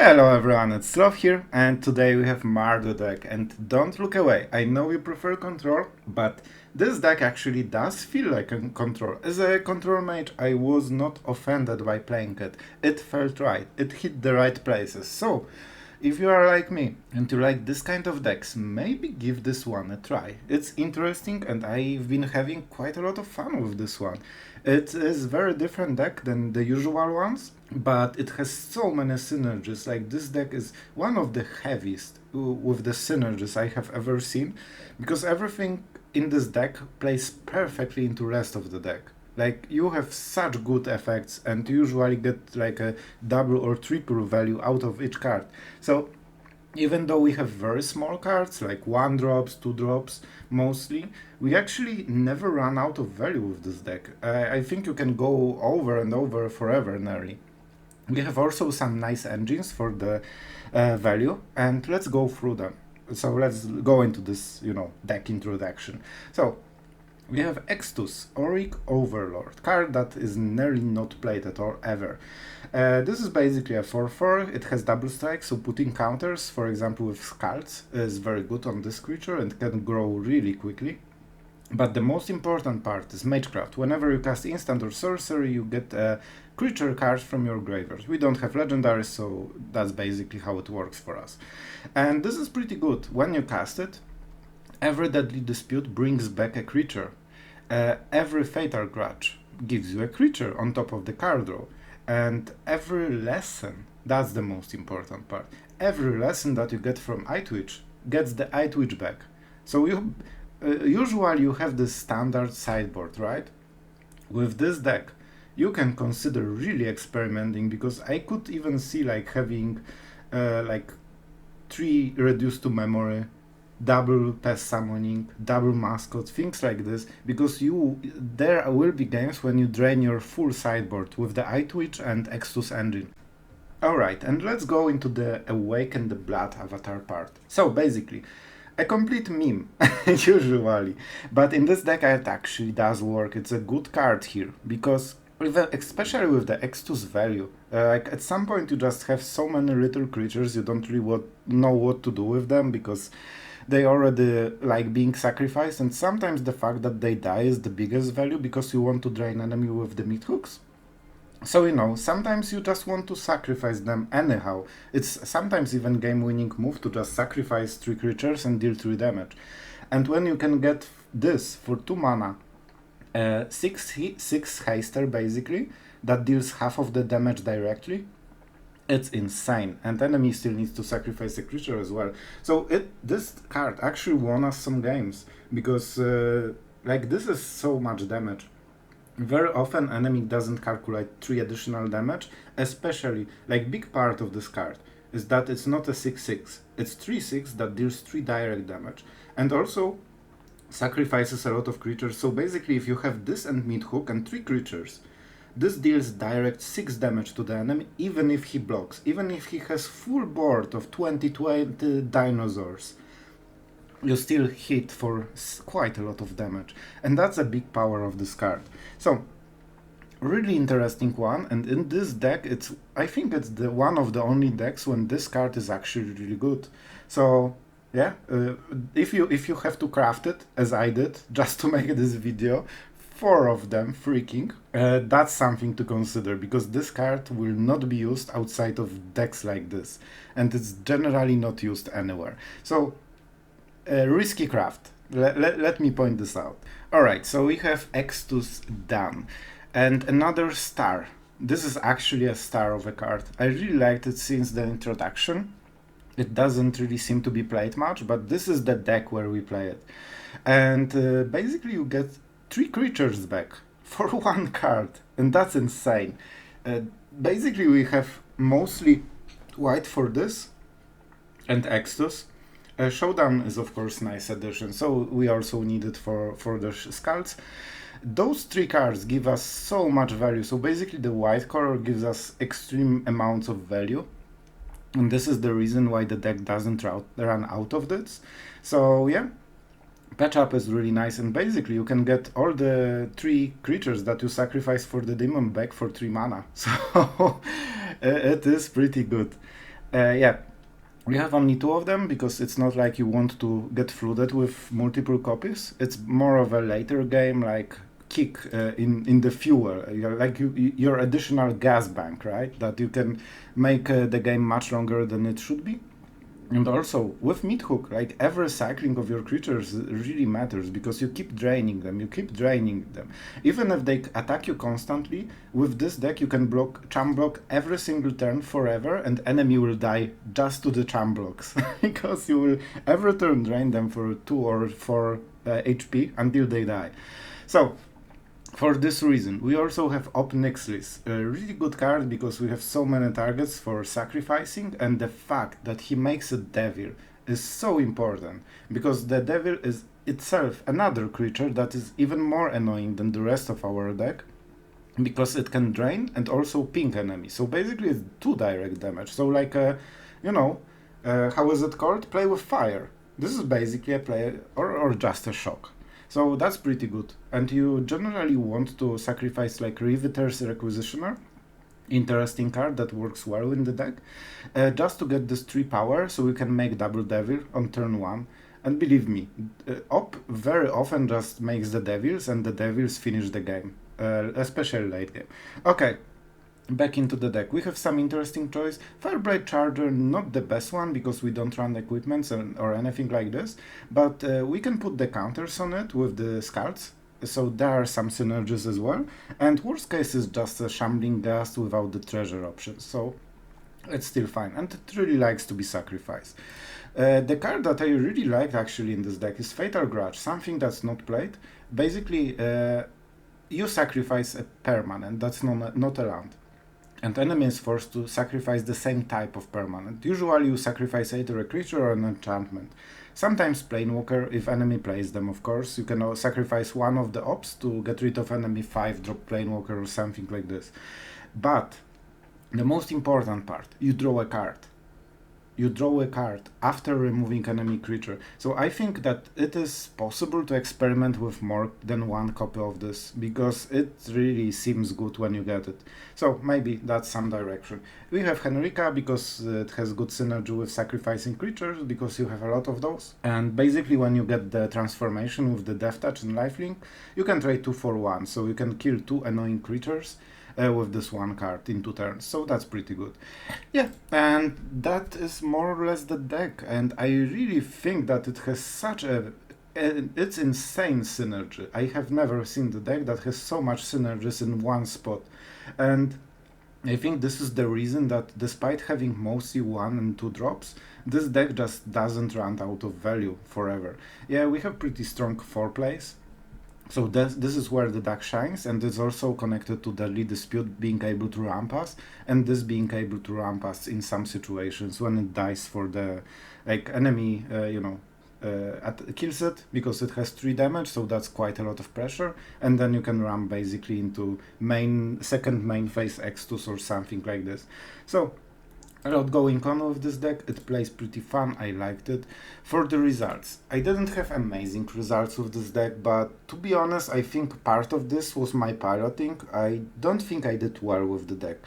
Hello everyone, it's Sloth here, and today we have Mardu deck, and don't look away, I know you prefer control, but this deck actually does feel like a control. As a control mage, I was not offended by playing it. It felt right, it hit the right places, so if you are like me and you like this kind of decks, maybe give this one a try. It's interesting and I've been having quite a lot of fun with this one. It is a very different deck than the usual ones, but it has so many synergies. Like, this deck is one of the heaviest with the synergies I have ever seen, because everything in this deck plays perfectly into rest of the deck. Like, you have such good effects and you usually get like a double or triple value out of each card. So even though we have very small cards, like 1 drops, 2 drops mostly, we actually never run out of value with this deck. I think you can go over and over forever nearly. We have also some nice engines for the value, and let's go through them. So let's go into this, deck introduction. So we have Extus, Oriq Overlord, card that is nearly not played at all ever. This is basically a 4-4, it has double strike, so putting counters, for example with Skalds, is very good on this creature and can grow really quickly. But the most important part is Magecraft. Whenever you cast instant or sorcery, you get a creature card from your graveyard. We don't have legendaries, so that's basically how it works for us. And this is pretty good. When you cast it, every Deadly Dispute brings back a creature. Every Fatal Grudge gives you a creature on top of the card draw. And every lesson, that's the most important part, every lesson that you get from Eyetwitch gets the Eyetwitch back. So usually you have this standard sideboard, right? With this deck, you can consider really experimenting, because I could even see like having like 3 reduced to memory, double pest summoning, double mascot, things like this, because there will be games when you drain your full sideboard with the Eyetwitch and Extus engine. Alright, and let's go into the Awaken the Blood avatar part. So basically, a complete meme, usually, but in this deck it actually does work. It's a good card here, because especially with the Extus value, like at some point you just have so many little creatures you don't really know what to do with them, because they already like being sacrificed, and sometimes the fact that they die is the biggest value, because you want to drain enemy with the Meathooks. So, sometimes you just want to sacrifice them anyhow. It's sometimes even game-winning move to just sacrifice 3 creatures and deal 3 damage. And when you can get this for 2 mana, 6 haster basically, that deals half of the damage directly, it's insane. And enemy still needs to sacrifice a creature as well. So this card actually won us some games, because this is so much damage. Very often enemy doesn't calculate 3 additional damage, especially, big part of this card is that it's not a 6-6, it's 3-6 that deals 3 direct damage, and also sacrifices a lot of creatures. So basically, if you have this and Meathook and 3 creatures, this deals direct 6 damage to the enemy, even if he blocks, even if he has full board of 20 dinosaurs. You still hit for quite a lot of damage, and that's a big power of this card. So, really interesting one, and in this deck, I think it's one of the only decks when this card is actually really good. So, yeah, if you have to craft it, as I did, just to make this video, 4 of them freaking, that's something to consider, because this card will not be used outside of decks like this, and it's generally not used anywhere. So, risky craft. Let me point this out. Alright, so we have Extus done. And another star. This is actually a star of a card. I really liked it since the introduction. It doesn't really seem to be played much, but this is the deck where we play it. And basically you get 3 creatures back for 1 card. And that's insane. Basically we have mostly white for this and Extus. Showdown is of course nice addition, so we also need it for the Skalds. Those 3 cards give us so much value, so basically the white color gives us extreme amounts of value, and this is the reason why the deck doesn't run out of this. So yeah, patch up is really nice, and basically you can get all the 3 creatures that you sacrifice for the demon back for 3 mana, so it is pretty good. Yeah, we have only two of them because it's not like you want to get flooded with multiple copies. It's more of a later game, like kick in the fuel, your additional gas bank, right? That you can make the game much longer than it should be. And also with Meathook, like every cycling of your creatures really matters because you keep draining them, Even if they attack you constantly, with this deck you can charm block every single turn forever, and enemy will die just to the charm blocks because you will every turn drain them for 2 or 4 HP until they die. So for this reason, we also have Ob Nixilis, a really good card because we have so many targets for sacrificing, and the fact that he makes a devil is so important because the devil is itself another creature that is even more annoying than the rest of our deck because it can drain and also ping enemies. So basically it's 2 direct damage. So like, how is it called? Play with fire. This is basically a play or just a shock. So that's pretty good. And you generally want to sacrifice like Riveteers Requisitioner, interesting card that works well in the deck, just to get this 3 power so you can make double devil on turn 1. And believe me, Op very often just makes the devils and the devils finish the game, especially late game. Okay. Back into the deck, we have some interesting choice. Fireblade Charger, not the best one because we don't run equipments or anything like this, but we can put the counters on it with the Skalds, so there are some synergies as well. And worst case is just a Shambling Ghast without the treasure option, so it's still fine, and it really likes to be sacrificed. The card that I really like actually in this deck is Fatal Grudge, something that's not played. Basically, you sacrifice a permanent that's not a land, and enemy is forced to sacrifice the same type of permanent. Usually you sacrifice either a creature or an enchantment. Sometimes Planewalker, if enemy plays them, of course. You can sacrifice one of the ops to get rid of enemy 5-drop Planewalker or something like this. But the most important part, you draw a card. You draw a card after removing enemy creature. So I think that it is possible to experiment with more than 1 copy of this, because it really seems good when you get it. So maybe that's some direction. We have Henrika because it has good synergy with sacrificing creatures, because you have a lot of those. And basically when you get the transformation with the Death Touch and Lifelink, you can trade 2 for 1, so you can kill 2 annoying creatures with this 1 card in 2 turns, so that's pretty good. Yeah, and that is more or less the deck, and I really think that it has such it's insane synergy. I have never seen the deck that has so much synergies in one spot, and I think this is the reason that despite having mostly 1 and 2 drops, this deck just doesn't run out of value forever. Yeah, we have pretty strong 4 plays. So this is where the deck shines, and it's also connected to Deadly Dispute being able to ramp us, and this being able to ramp us in some situations when it dies for the enemy, kills it because it has 3 damage, so that's quite a lot of pressure, and then you can ramp basically into second main phase Extus or something like this. So a lot going on with this deck. It plays pretty fun, I liked it. For the results, I didn't have amazing results with this deck, but to be honest, I think part of this was my piloting. I don't think I did well with the deck.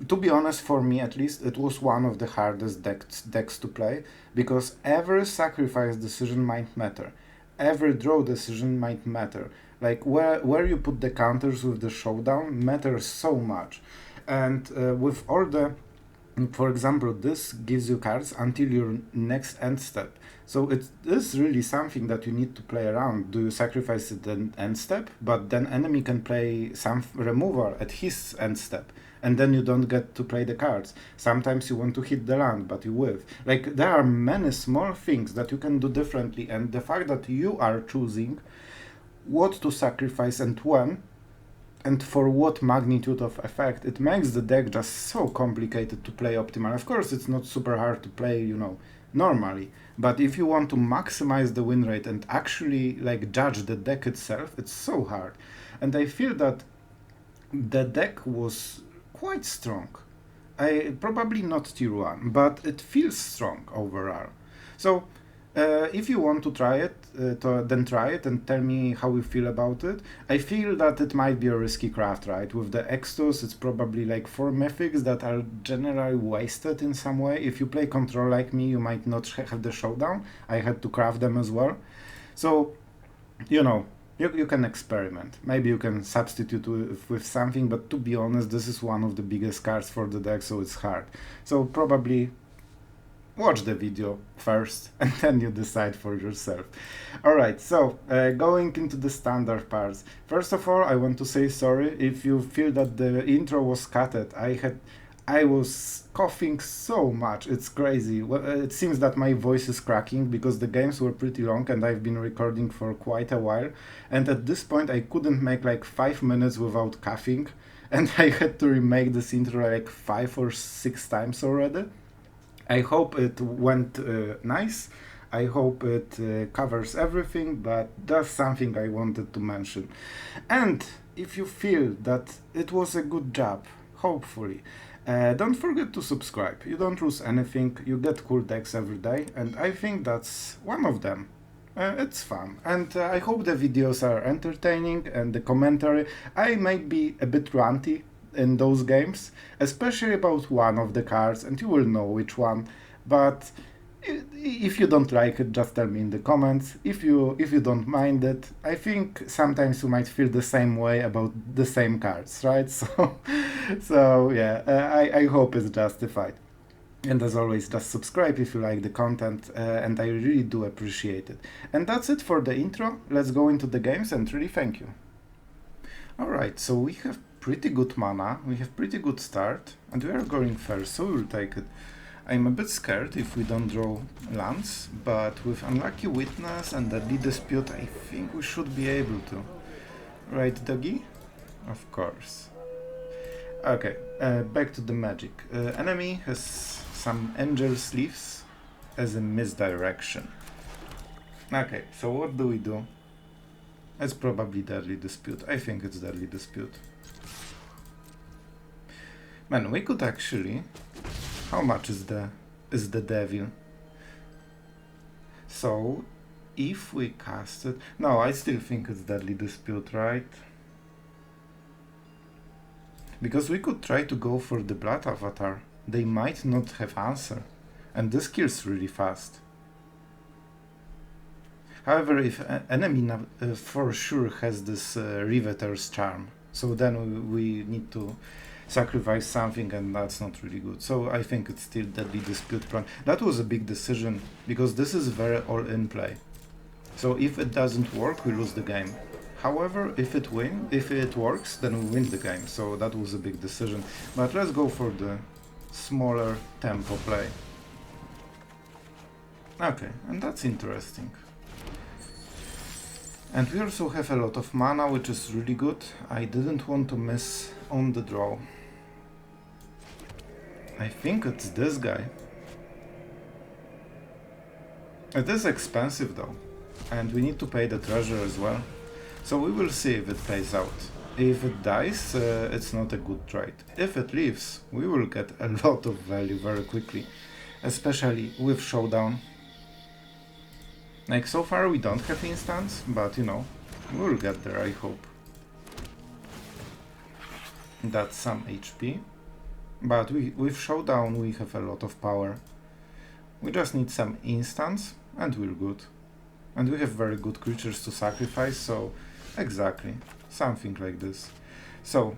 To be honest, for me at least, it was one of the hardest decks to play, because every sacrifice decision might matter. Every draw decision might matter. Like where you put the counters with the Showdown matters so much. And with all the, for example, this gives you cards until your next end step. So it is really something that you need to play around. Do you sacrifice it at end step, but then enemy can play some removal at his end step, and then you don't get to play the cards. Sometimes you want to hit the land, but you whiff. Like, there are many small things that you can do differently, and the fact that you are choosing what to sacrifice and when, and for what magnitude of effect, it makes the deck just so complicated to play optimal. Of course, it's not super hard to play, normally, but if you want to maximize the win rate and actually judge the deck itself, it's so hard. And I feel that the deck was quite strong. Probably not tier 1, but it feels strong overall. So if you want to try it, then try it and tell me how you feel about it. I feel that it might be a risky craft, right? With the Extus, it's probably like 4 mythics that are generally wasted in some way. If you play control like me, you might not have the Showdown. I had to craft them as well. So, you know, you can experiment. Maybe you can substitute with something, but to be honest, this is one of the biggest cards for the deck, so it's hard. So probably watch the video first and then you decide for yourself. Alright, so going into the standard parts. First of all, I want to say sorry if you feel that the intro was cutted. I was coughing so much, it's crazy. Well, it seems that my voice is cracking because the games were pretty long and I've been recording for quite a while. And at this point I couldn't make like 5 minutes without coughing. And I had to remake this intro like 5 or 6 times already. I hope it went nice. I hope it covers everything, but that's something I wanted to mention. And if you feel that it was a good job, hopefully, don't forget to subscribe. You don't lose anything, you get cool decks every day, and I think that's one of them. It's fun, and I hope the videos are entertaining, and the commentary. I might be a bit ranty in those games, especially about one of the cards, and you will know which one. But if you don't like it, just tell me in the comments. If you don't mind it, I think sometimes you might feel the same way about the same cards, right? So yeah, I hope it's justified. And as always, just subscribe if you like the content, and I really do appreciate it. And that's it for the intro. Let's go into the games, and really thank you. Alright, so we have pretty good mana, we have pretty good start, and we are going first, so we will take it. I'm a bit scared if we don't draw lands, but with Unlucky Witness and Deadly Dispute, I think we should be able to. Right, Doggy? Of course. Okay, back to the magic. Enemy has some Angel Sleeves as a misdirection. Okay, so what do we do? It's probably Deadly Dispute. I think it's Deadly Dispute. Man, we could actually... How much is the devil? So, if we cast it... No, I still think it's Deadly Dispute, right? Because we could try to go for the Blood Avatar. They might not have answer. And this kills really fast. However, if enemy for sure has this Riveteers Charm, so then we need to sacrifice something, and that's not really good. So I think it's still Deadly Dispute plan. That was a big decision, because this is very all-in play. So if it doesn't work, we lose the game. However, if it works, then we win the game. So that was a big decision. But let's go for the smaller tempo play. Okay, and that's interesting. And we also have a lot of mana, which is really good. I didn't want to miss on the draw. I think it's this guy. It is expensive though, and we need to pay the treasure as well. So we will see if it pays out. If it dies, it's not a good trade. If it lives, we will get a lot of value very quickly, especially with Showdown. Like, so far we don't have instants, but you know, we'll get there, I hope. That's some HP. But with Showdown we have a lot of power. We just need some instants, and we're good. And we have very good creatures to sacrifice, so exactly, something like this. So,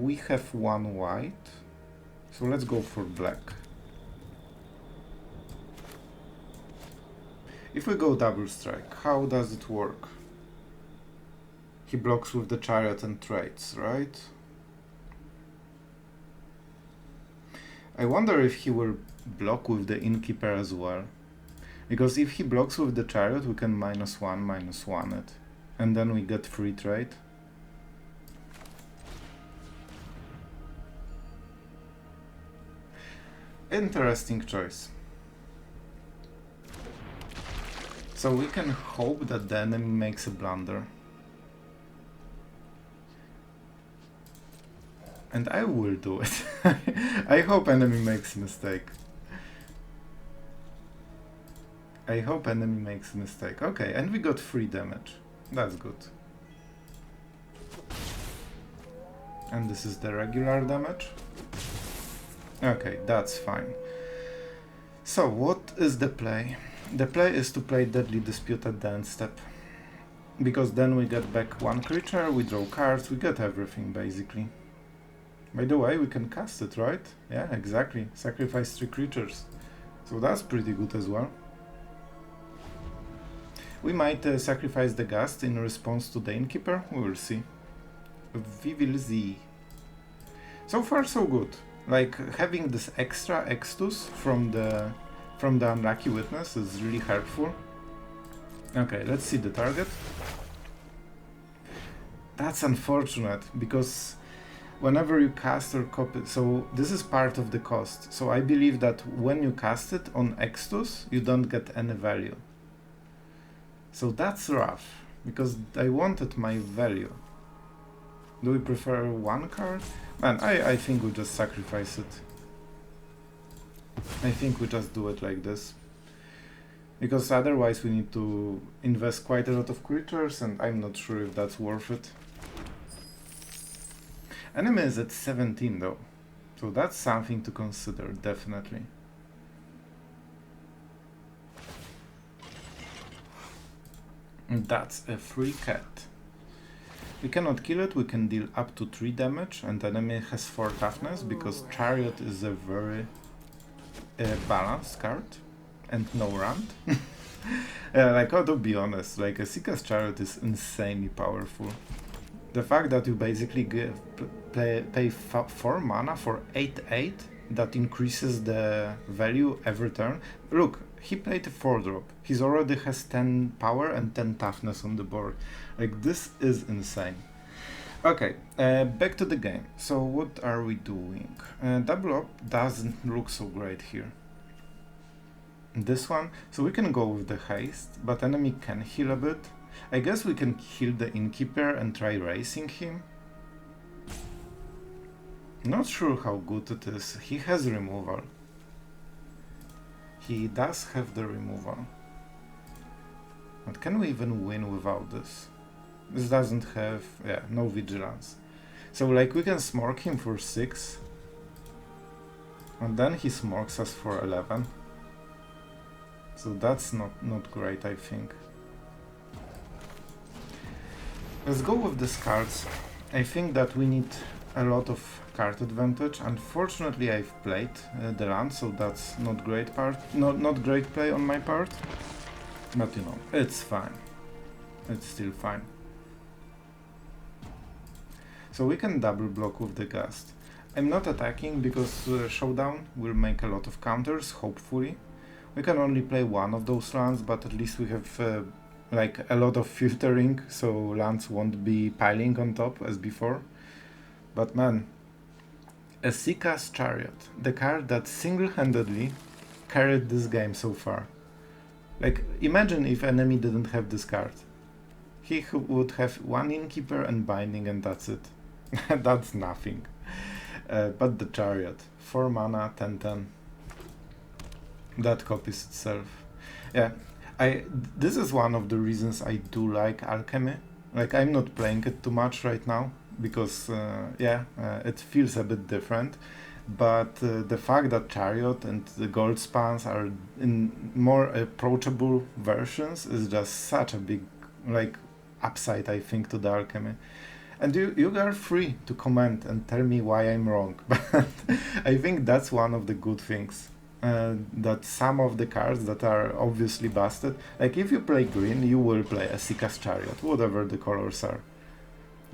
we have one white, so let's go for black. If we go double strike, how does it work? He blocks with the chariot and trades, right? I wonder if he will block with the innkeeper as well. Because if he blocks with the chariot, we can -1/-1 it. And then we get free trade. Interesting choice. So we can hope that the enemy makes a blunder. And I will do it. I hope enemy makes a mistake. I hope enemy makes a mistake. Okay, and we got 3 damage. That's good. And this is the regular damage. Okay, that's fine. So, what is the play? The play is to play Deadly Dispute at the end step. Because then we get back 1 creature, we draw cards, we get everything basically. By the way, we can cast it, right? Yeah, exactly. Sacrifice 3 creatures. So that's pretty good as well. We might sacrifice the Ghast in response to the Innkeeper, we will see. We will see. So far so good. Like, having this extra Extus from the Unlucky Witness is really helpful. Okay, let's see the target. That's unfortunate, because whenever you cast or copy... So, this is part of the cost. So, I believe that when you cast it on Extus, you don't get any value. So, that's rough, because I wanted my value. Do we prefer 1 card? Man, I think we just sacrifice it. I think we just do it like this. Because otherwise we need to invest quite a lot of creatures, and I'm not sure if that's worth it. Enemy is at 17 though, so that's something to consider, definitely. And that's a free cat. We cannot kill it, we can deal up to 3 damage, and the enemy has 4 toughness, because Chariot is a very balanced card, and no rand. Like, to be honest, like, a Seeker's Chariot is insanely powerful. The fact that you basically pay 4 mana for 8/8, that increases the value every turn. Look, he played a 4-drop. He already has 10 power and 10 toughness on the board. Like, this is insane. Okay, back to the game. So what are we doing? Double up doesn't look so great here. This one, so we can go with the haste, but enemy can heal a bit. I guess we can kill the Innkeeper and try racing him. Not sure how good it is. He has removal. He does have the removal. But can we even win without this? This doesn't have, yeah, no vigilance. So like we can smork him for 6. And then he smorks us for 11. So that's not great, I think. Let's go with the Skalds. I think that we need a lot of card advantage. Unfortunately, I've played the land, so that's not great play on my part. But you know, it's fine. It's still fine. So we can double block with the Ghast. I'm not attacking because Showdown will make a lot of counters, hopefully. We can only play 1 of those lands, but at least we have like a lot of filtering, so lands won't be piling on top as before. But man, a Seeker's Chariot, the card that single-handedly carried this game so far. Like, imagine if enemy didn't have this card. He would have 1 Innkeeper and Binding, and that's it. That's nothing. But the Chariot, 4 mana, 10/10. That copies itself. Yeah, this is one of the reasons I do like Alchemy. Like, I'm not playing it too much right now, because, it feels a bit different. But the fact that Chariot and the Gold Spans are in more approachable versions is just such a big, like, upside, I think, to the Alchemy. And you are free to comment and tell me why I'm wrong, but I think that's one of the good things. That some of the cards that are obviously busted, like if you play green, you will play a Seeker's Chariot, whatever the colors are.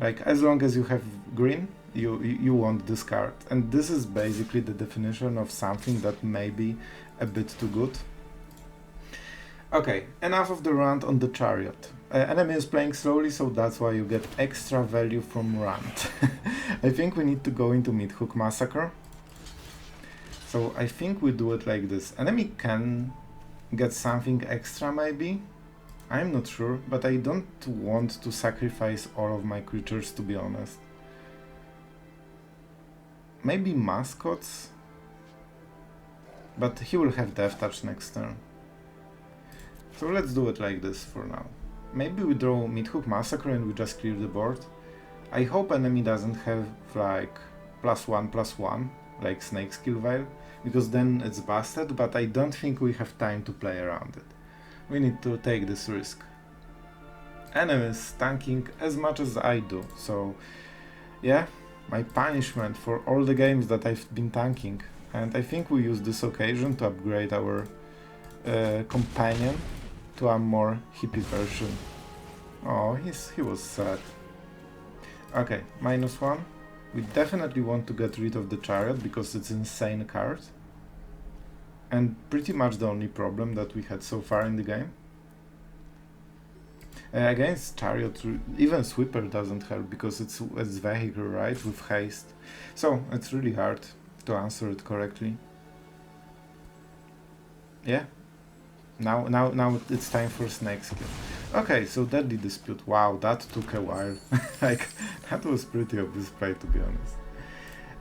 Like, as long as you have green, you want this card. And this is basically the definition of something that may be a bit too good. Okay, enough of the rant on the Chariot. Enemy is playing slowly, so that's why you get extra value from rant. I think we need to go into Meathook Massacre. So I think we do it like this. Enemy can get something extra maybe. I'm not sure, but I don't want to sacrifice all of my creatures, to be honest. Maybe Mascots? But he will have Death Touch next turn. So let's do it like this for now. Maybe we draw Meathook Massacre and we just clear the board. I hope enemy doesn't have like +1/+1 like Snake Skill Veil, because then it's busted, but I don't think we have time to play around it. We need to take this risk. Enemies tanking as much as I do, so yeah, my punishment for all the games that I've been tanking. And I think we use this occasion to upgrade our companion to a more hippie version. Oh, he was sad. Okay, -1. We definitely want to get rid of the chariot because it's an insane card. And pretty much the only problem that we had so far in the game. Against chariot, even sweeper doesn't help because it's vehicle, right, with haste. So it's really hard to answer it correctly. Yeah. Now it's time for Snake Skill. Okay, so Deadly Dispute. Wow, that took a while. Like, that was pretty obvious play, to be honest.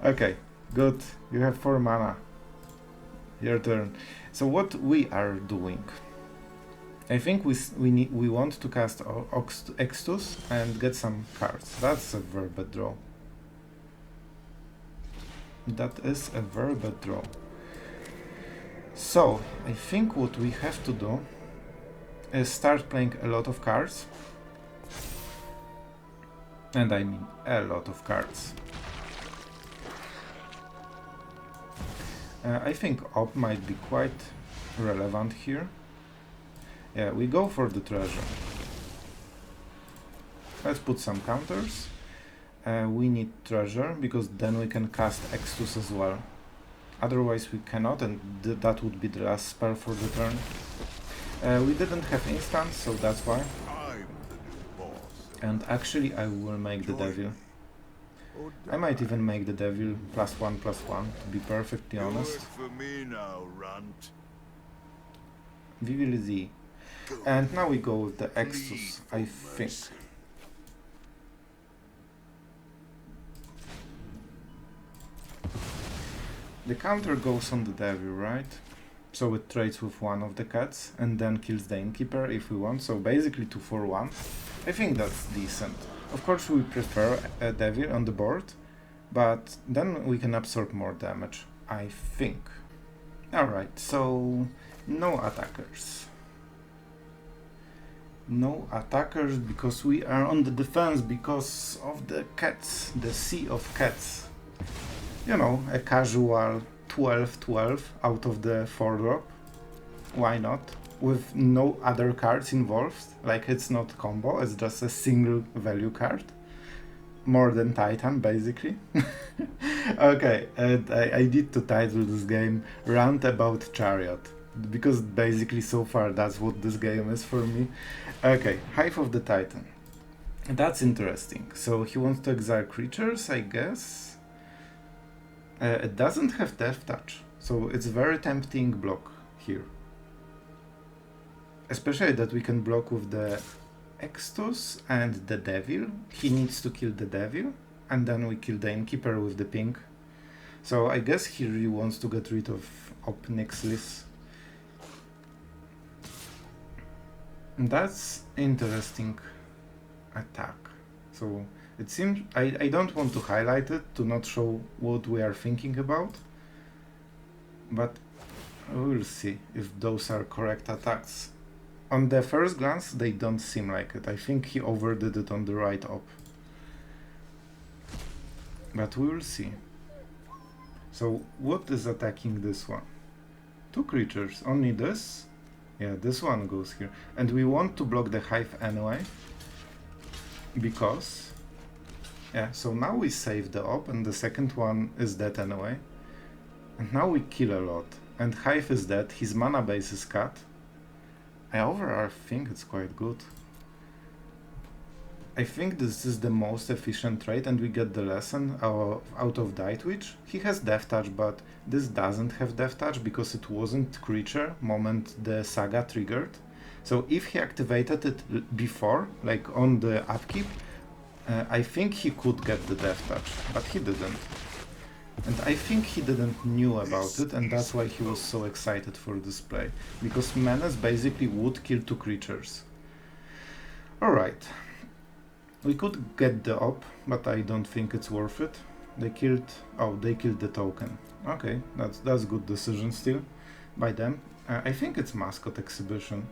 Okay, good. You have 4 mana. Your turn. So what we are doing? I think we want to cast Extus and get some cards. That's a very bad draw. That is a very bad draw. So I think what we have to do is start playing a lot of cards. And I mean a lot of cards. I think Ob might be quite relevant here. Yeah, we go for the treasure. Let's put some counters. We need treasure because then we can cast Extus as well. Otherwise we cannot, and that would be the last spell for the turn. We didn't have instants, so that's why. And actually I will make the devil. I might even make the devil +1/+1, to be perfectly honest. VVLZ. And now we go with the Extus, I think. The counter goes on the devil, right? So it trades with one of the cats and then kills the innkeeper if we want. So basically 2 for 1. I think that's decent. Of course we prefer a devil on the board, but then we can absorb more damage, I think. Alright, so no attackers. No attackers because we are on the defense because of the cats, the sea of cats. You know, a casual 12/12 out of the 4-drop. Why not? With no other cards involved, like it's not combo, it's just a single value card. More than Titan, basically. Okay, and I need to title this game Roundabout Chariot, because basically so far that's what this game is for me. Okay, Hive of the Titan. That's interesting. So he wants to exile creatures, I guess. It doesn't have Death Touch, so it's very tempting block here. Especially that we can block with the Extus and the Devil. He needs to kill the Devil, and then we kill the Innkeeper with the pink. So I guess he really wants to get rid of Ob Nixilis. That's interesting attack. So it seems I don't want to highlight it to not show what we are thinking about, but we'll see if those are correct attacks. On the first glance they don't seem like it. I think he overdid it on the right Op. But we will see. So what is attacking this one? 2 creatures, only this? Yeah, this one goes here. And we want to block the Hive anyway. Because... yeah, so now we save the Op and the second one is dead anyway. And now we kill a lot. And Hive is dead, his mana base is cut. I overall think it's quite good. I think this is the most efficient trade and we get the lesson out of the Eyetwitch. He has Death Touch, but this doesn't have Death Touch because it wasn't creature moment the saga triggered. So if he activated it before, like on the upkeep, I think he could get the Death Touch, but he didn't. And I think he didn't knew about it, and that's why he was so excited for this play. Because Menace basically would kill 2 creatures. Alright. We could get the Ob, but I don't think it's worth it. They killed... oh, they killed the token. Okay, that's good decision still by them. I think it's Mascot Exhibition.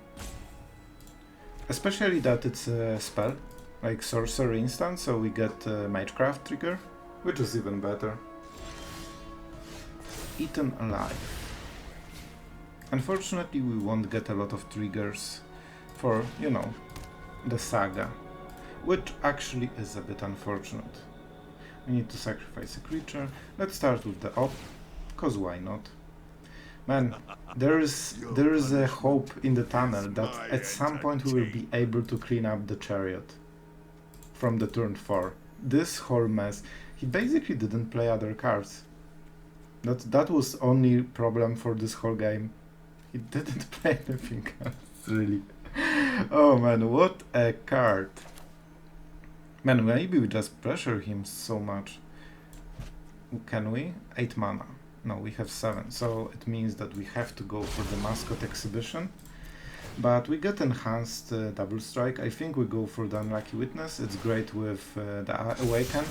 Especially that it's a spell, like Sorcery Instant, so we get Magecraft trigger, which is even better. Eaten Alive. Unfortunately, we won't get a lot of triggers for, you know, the saga, which actually is a bit unfortunate. We need to sacrifice a creature. Let's start with the Ob, cause why not? Man, there is a hope in the tunnel that at some point we will be able to clean up the Chariot from the turn 4. This whole mess, he basically didn't play other cards. That was only problem for this whole game. He didn't play anything else, really. Oh man, what a card. Man, maybe we just pressure him so much. Can we? 8 mana. No, we have 7, so it means that we have to go for the Mascot Exhibition. But we get enhanced double strike. I think we go for the Unlucky Witness. It's great with the Awaken.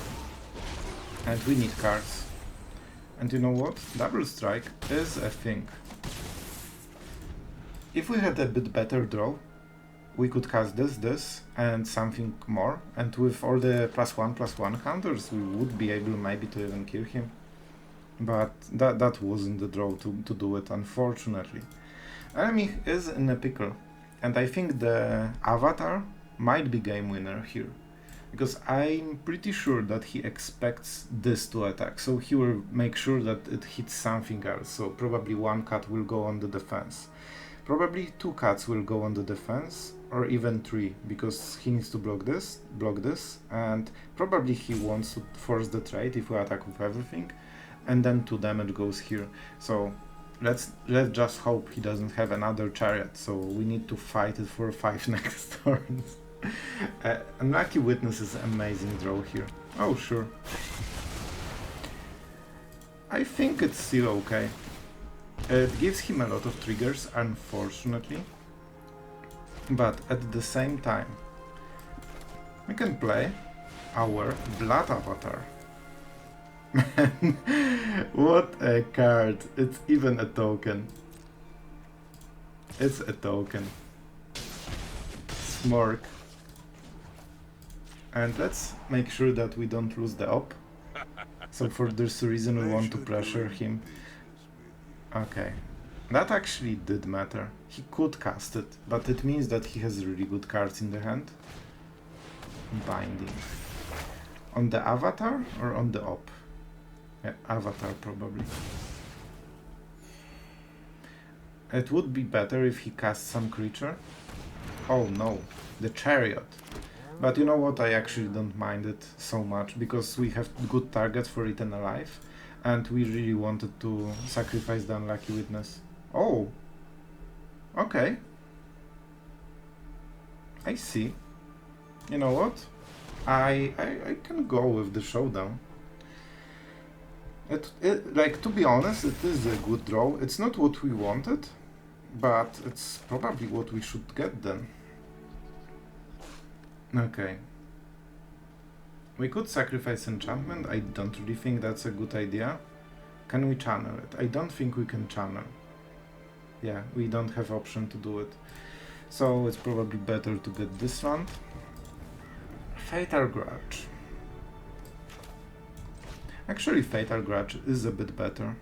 And we need cards. And you know what? Double strike is a thing. If we had a bit better draw, we could cast this, and something more. And with all the +1/+1 counters, we would be able maybe to even kill him. But that wasn't the draw to do it, unfortunately. Enemy is in a pickle. And I think the Avatar might be game winner here. Because I'm pretty sure that he expects this to attack, so he will make sure that it hits something else. So probably 1 cat will go on the defense. Probably 2 cats will go on the defense, or even 3, because he needs to block this, and probably he wants to force the trade if we attack with everything, and then 2 damage goes here. So let's just hope he doesn't have another Chariot, so we need to fight it for 5 next turns. Unlucky Witness is amazing draw here. Oh, sure. I think it's still okay. It gives him a lot of triggers, unfortunately. But at the same time, we can play our Blood Avatar. What a card! It's even a token. It's a token. Smork. And let's make sure that we don't lose the Ob. So for this reason we want to pressure him. Okay. That actually did matter. He could cast it, but it means that he has really good cards in the hand. Binding. On the Avatar or on the Ob? Yeah, Avatar probably. It would be better if he cast some creature. Oh no, the Chariot. But you know what, I actually don't mind it so much, because we have good targets for Eaten Alive, and we really wanted to sacrifice the Unlucky Witness. Oh! Okay. I see. You know what? I can go with the Showdown. Like, to be honest, it is a good draw. It's not what we wanted, but it's probably what we should get then. Okay. We could sacrifice enchantment. I don't really think that's a good idea. Can we channel it? I don't think we can channel. Yeah, we don't have option to do it. So it's probably better to get this one. Fatal Grudge. Actually, Fatal Grudge is a bit better.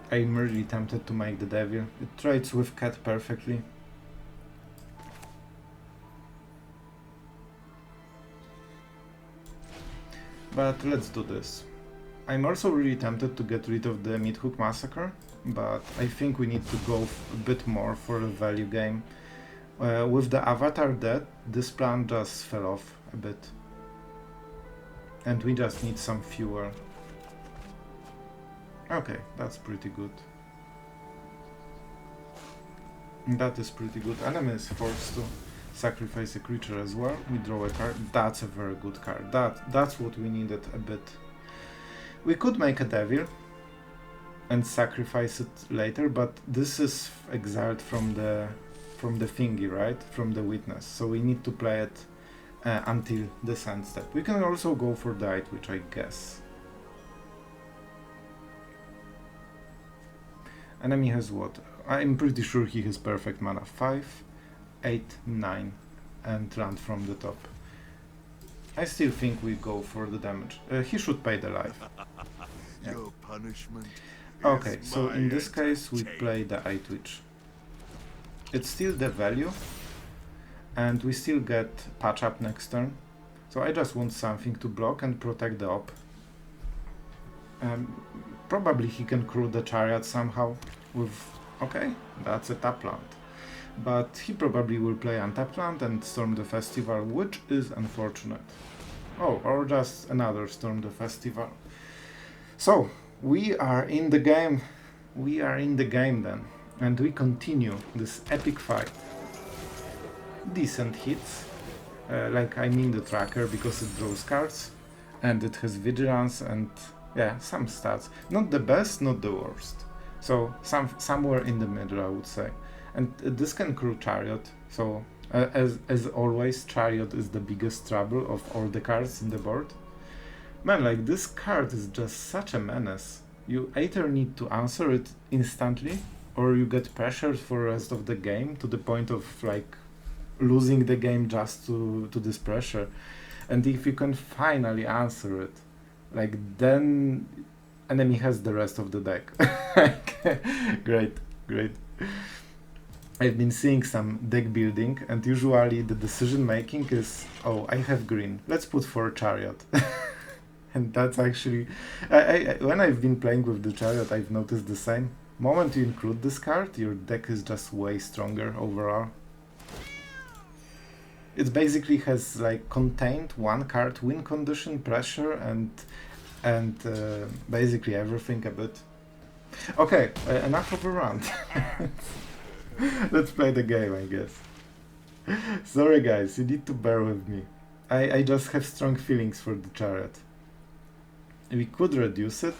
I'm really tempted to make the Devil. It trades with Cat perfectly. But let's do this. I'm also really tempted to get rid of the Meathook Massacre, but I think we need to go a bit more for a value game. With the Avatar dead, this plan just fell off a bit. And we just need some fuel. Okay, that's pretty good. That is pretty good. Enemy is forced to sacrifice a creature as well. We draw a card. That's a very good card. That's what we needed a bit. We could make a devil and sacrifice it later, but this is exiled from the thingy, right? From the witness. So we need to play it until this end step. We can also go for the Eyetwitch, I guess. Enemy has what? I'm pretty sure he has perfect mana. 5, 8, 9 and land from the top. I still think we go for the damage. He should pay the life. Yeah. Your punishment. Okay, so in this case we play the Eyetwitch. It's still the value, and we still get patch up next turn. So I just want something to block and protect the Ob. Probably he can crew the chariot somehow with... Okay, that's a tap land. But he probably will play untap land and storm the festival, which is unfortunate. Oh, or just another storm the festival. So, we are in the game. We are in the game then. And we continue this epic fight. Decent hits. Like, I mean the tracker, because it draws cards. And it has vigilance and, yeah, some stats. Not the best, not the worst. So, somewhere in the middle, I would say. And this can crew chariot. So, as always, chariot is the biggest trouble of all the cards in the board. Man, like, this card is just such a menace. You either need to answer it instantly, or you get pressured for the rest of the game to the point of, like, losing the game just to this pressure. And if you can finally answer it, like, then enemy has the rest of the deck. Great, great. I've been seeing some deck building, and usually the decision making is, oh, I have green, let's put 4 chariot. And that's actually, when I've been playing with the chariot, I've noticed the same. Moment you include this card, your deck is just way stronger overall. It basically has like contained 1 card win condition, pressure, and basically everything a bit. Okay, enough of a rant. Let's play the game, I guess. Sorry guys, you need to bear with me. I just have strong feelings for the chariot. We could reduce it,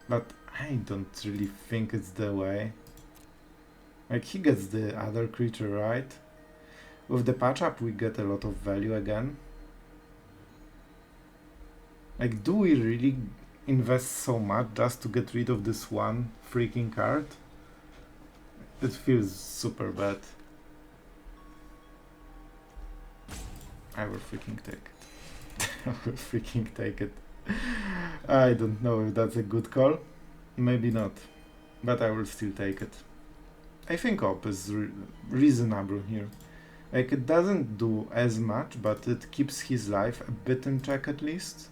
but I don't really think it's the way. Like, he gets the other creature, right? With the patch up we get a lot of value again. Like, do we really invest so much just to get rid of this one freaking card? It feels super bad. I will freaking take it. I will freaking take it. I don't know if that's a good call. Maybe not. But I will still take it. I think Ob is reasonable here. Like, it doesn't do as much, but it keeps his life a bit in check at least.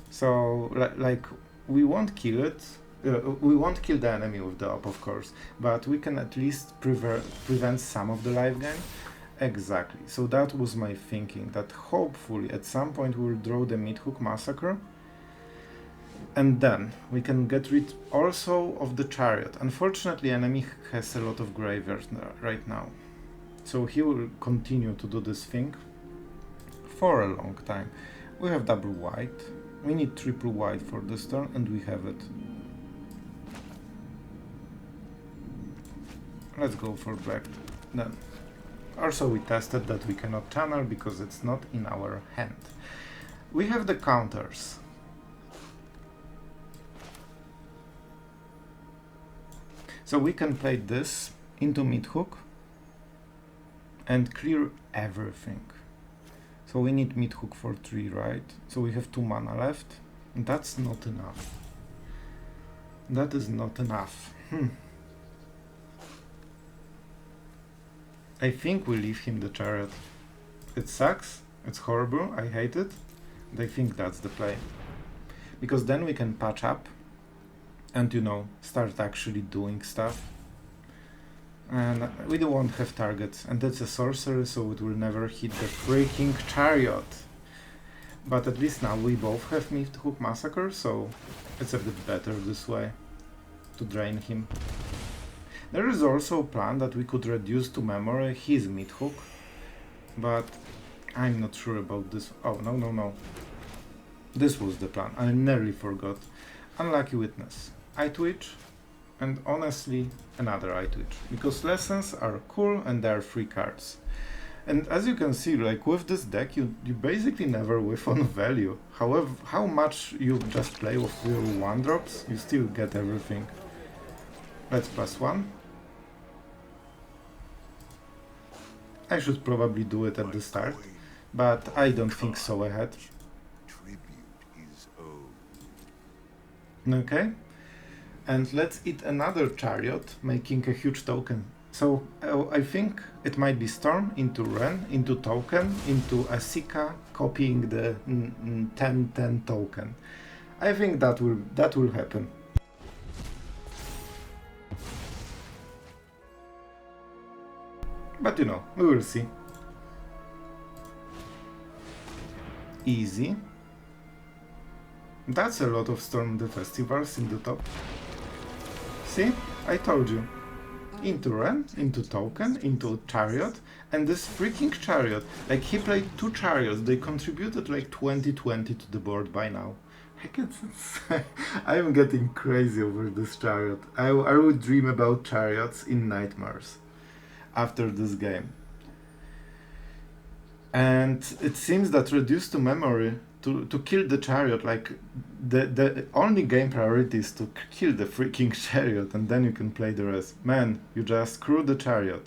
So, like, we won't kill it. We won't kill the enemy with the Ob, of course, but we can at least prevent some of the life gain. Exactly. So that was my thinking, that hopefully at some point we'll draw the Meathook Massacre, and then we can get rid also of the chariot. Unfortunately, enemy has a lot of graveyards right now, so he will continue to do this thing for a long time. We have double white. We need triple white for this turn, and we have it. Let's go for black then. Also, we tested that we cannot channel because it's not in our hand. We have the counters. So we can play this into Meathook and clear everything. So we need Meathook for 3, right? So we have 2 mana left. And that's not enough. That is not enough. I think we leave him the chariot. It sucks, it's horrible, I hate it, and I think that's the play. Because then we can patch up and, you know, start actually doing stuff. And we don't want to have targets, and that's a sorcery, so it will never hit the freaking chariot. But at least now we both have Meathook Massacre, so it's a bit better this way to drain him. There is also a plan that we could reduce to memory his Meathook but I'm not sure about this. Oh, no, no, no. This was the plan. I nearly forgot. Unlucky Witness, Eyetwitch, and honestly another Eyetwitch, because lessons are cool and they are free cards. And as you can see, like with this deck, you basically never whiff on value. However, how much you just play with your 1-drops, you still get everything. Let's +1. I should probably do it at the start, but I don't think so ahead. Okay, and let's eat another chariot, making a huge token. So I think it might be Storm into Ren, into token, into Asika, copying the 10-10 token. I think that will happen. But you know, we will see. Easy. That's a lot of Storm the Festivals in the top. See? I told you. Into Ren, into token, into chariot, and this freaking chariot, like he played 2 chariots, they contributed like 20-20 to the board by now. I'm getting crazy over this chariot. I would dream about chariots in nightmares after this game. And it seems that reduced to memory, to kill the chariot, like the only game priority is to kill the freaking chariot, and then you can play the rest. Man, you just screw the chariot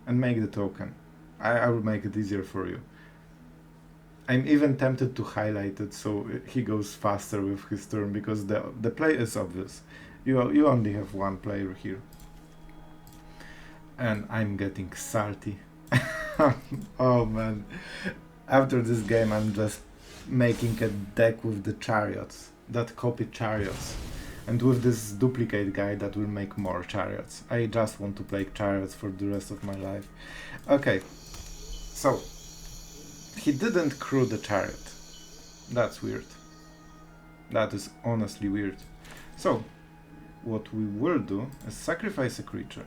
and make the token. I will make it easier for you. I'm even tempted to highlight it so he goes faster with his turn, because the play is obvious. You only have one player here. And I'm getting salty. Oh man. After this game I'm just making a deck with the chariots that copy chariots, and with this duplicate guy that will make more chariots. I just want to play chariots for the rest of my life. Okay, so he didn't crew the chariot. That's weird. That is honestly weird. So what we will do is sacrifice a creature.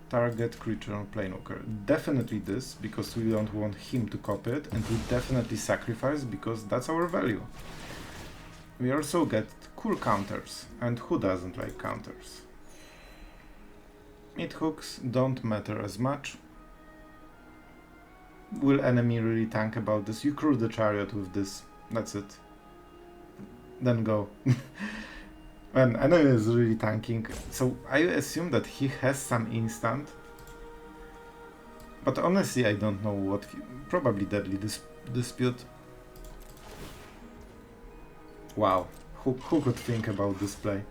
Target creature or Planewalker. Definitely this, because we don't want him to copy it, and we definitely sacrifice because that's our value. We also get cool counters, and who doesn't like counters? Meathooks don't matter as much. Will enemy really tank about this? You crew the chariot with this, that's it. Then go. When enemy is really tanking, so I assume that he has some instant. But honestly, I don't know what probably Deadly Dispute. Wow, who could think about this play?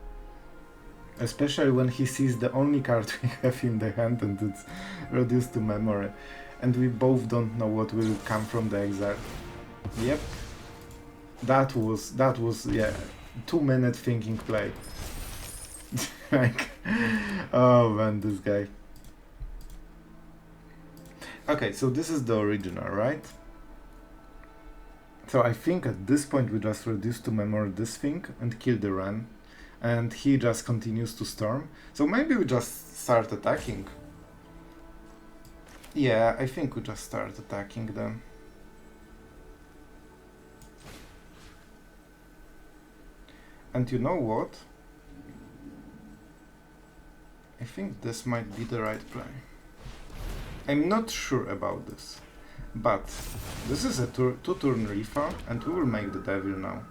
Especially when he sees the only card we have in the hand and it's reduced to memory. And we both don't know what will come from the exile. Yep. That was yeah. 2-minute thinking play. Like, oh man, this guy. Okay, so this is the original, right? So I think at this point we just reduce to memory this thing and kill the Ren, and he just continues to storm. So maybe we just start attacking. Yeah, I think we just start attacking them. And you know what? I think this might be the right play. I'm not sure about this, but this is a 2-turn Rifa, and we will make the Devil now.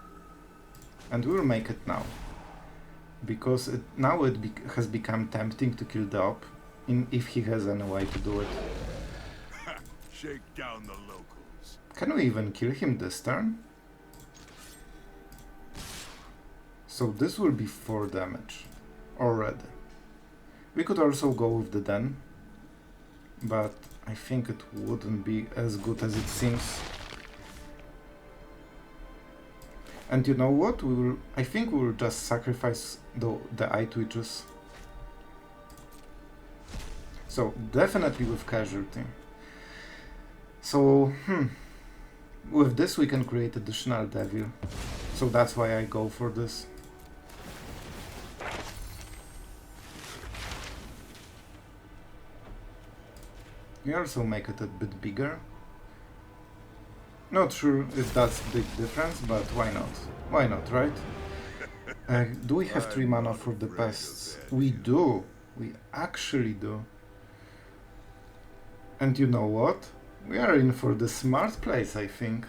And we will make it now. Because now it has become tempting to kill the Ob, if he has any way to do it. Shake down the locals. Can we even kill him this turn? So this will be 4 damage already. We could also go with the Den, but I think it wouldn't be as good as it seems. And you know what? I think we will just sacrifice the Eyetwitches. So definitely with casualty. So with this we can create additional Devil. So that's why I go for this. We also make it a bit bigger, Not sure if that's a big difference, but why not? Why not, right? Do we have 3 mana for the pests? We do. We actually do. And you know what? We are in for the smart place, I think.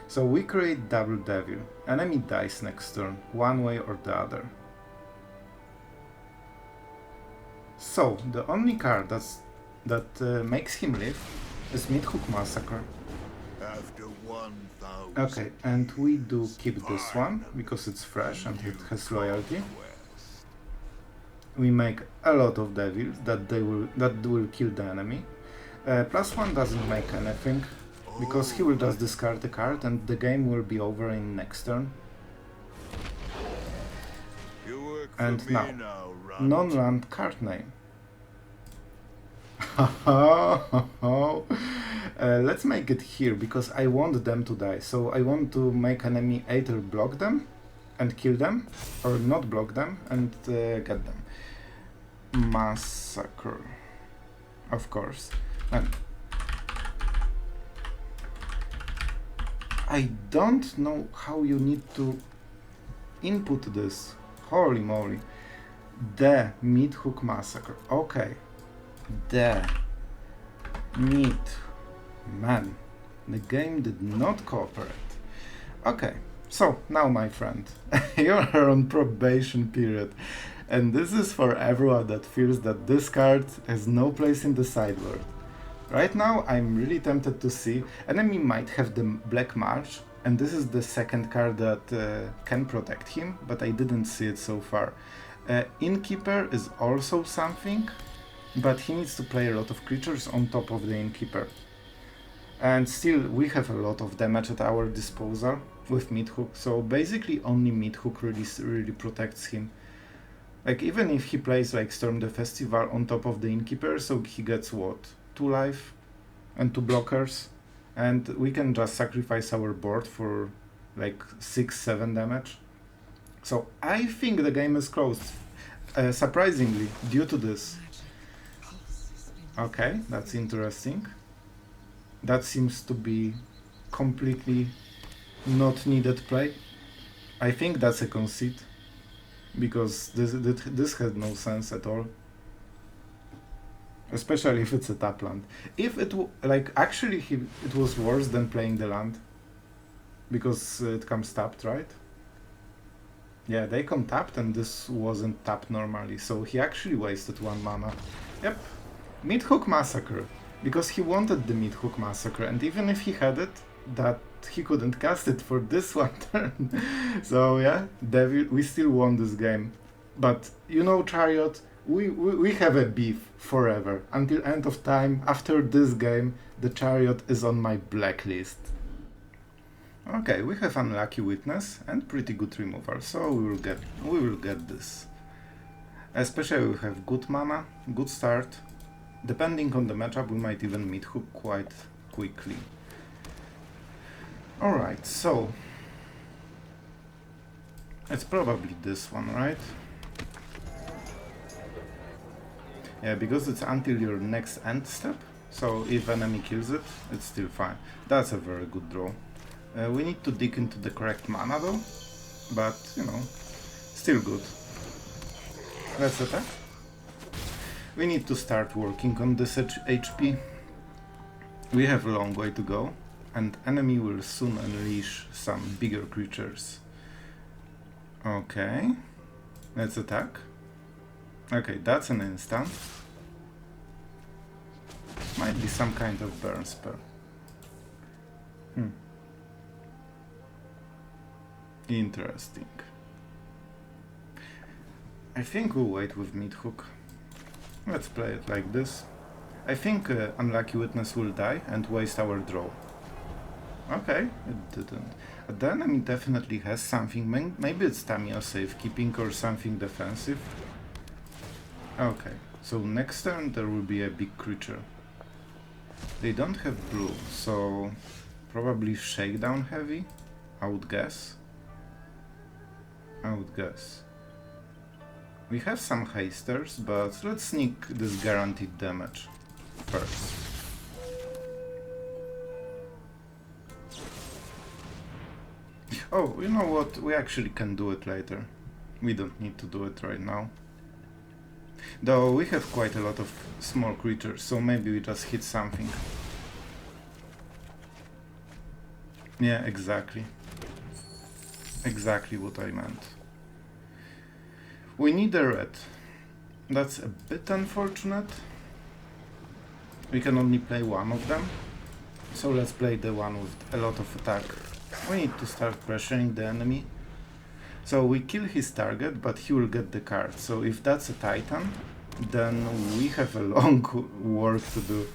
So we create Double Devil. Enemy dies next turn, one way or the other. So, the only card that makes him live is Meathook Massacre. After 1,000 Okay, and we do keep this one, because it's fresh and it has loyalty. We make a lot of devils that will kill the enemy. +1 doesn't make anything, because he will just discard a card and the game will be over in next turn. And now, non-land card name. Let's make it here, because I want them to die. So I want to make enemy either block them and kill them, or not block them and get them. Massacre, of course. And I don't know how you need to input this. Holy moly. The Meathook Massacre. Okay. The meat. Man, the game did not cooperate. Okay, so now my friend, you are on probation period. And this is for everyone that feels that this card has no place in the sideboard. Right now I'm really tempted to see, enemy might have the Black March, and this is the second card that can protect him, but I didn't see it so far. Innkeeper is also something, but he needs to play a lot of creatures on top of the Innkeeper. And still we have a lot of damage at our disposal with Meathook, so basically only Meathook really protects him. Like, even if he plays like Storm the Festival on top of the Innkeeper, so he gets what? 2 life and 2 blockers, and we can just sacrifice our board for like 6-7 damage. So I think the game is closed, surprisingly, due to this. Okay, that's interesting. That seems to be completely not needed play. I think that's a conceit, because this had no sense at all. Especially if it's a tap land. If it like actually it was worse than playing the land, because it comes tapped, right? Yeah, they come tapped and this wasn't tapped normally, so he actually wasted 1 mana. Yep, Meathook Massacre, because he wanted the Meathook Massacre, and even if he had it, that he couldn't cast it for this one turn. So yeah, Devil, we still won this game. But you know, Chariot, we have a beef forever. Until end of time, after this game, the Chariot is on my blacklist. Okay, we have Unlucky Witness and pretty good removal, so we will get this. Especially we have good mana, good start. Depending on the matchup, we might even Meathook quite quickly. Alright, so it's probably this one, right? Yeah, because it's until your next end step, so if enemy kills it, it's still fine. That's a very good draw. We need to dig into the correct mana though, but you know, still good. Let's attack. We need to start working on this HP. We have a long way to go, and enemy will soon unleash some bigger creatures. Okay, let's attack. Okay, that's an instant. Might be some kind of burn spell. Interesting. I think we'll wait with Meathook. Let's play it like this. I think Unlucky Witness will die and waste our draw. Okay, it didn't. The enemy definitely has something. Maybe it's Tamiya safekeeping or something defensive. Okay, so next turn there will be a big creature. They don't have blue, so probably Shakedown heavy, I would guess. We have some hasters, but let's sneak this guaranteed damage first. Oh, you know what? We actually can do it later. We don't need to do it right now. Though we have quite a lot of small creatures, so maybe we just hit something. Yeah, exactly. Exactly what I meant. We need a red. That's a bit unfortunate. We can only play one of them. So let's play the one with a lot of attack. We need to start pressuring the enemy. So we kill his target, but he will get the card. So if that's a Titan, then we have a long work to do.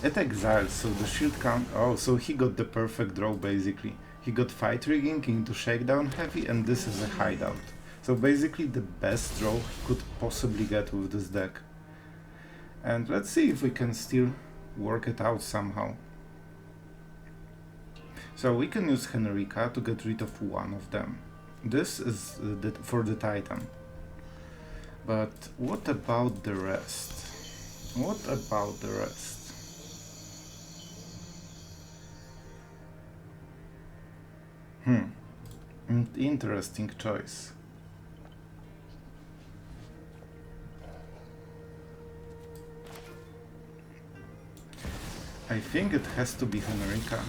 It exiles, so the shield count... Oh, so he got the perfect draw basically. He got Fight Rigging into Shakedown Heavy, and this is a Hideout. So basically the best draw he could possibly get with this deck. And let's see if we can still work it out somehow. So we can use Henrika to get rid of one of them. This is for the Titan. But what about the rest? What about the rest? Interesting choice. I think it has to be Henrika.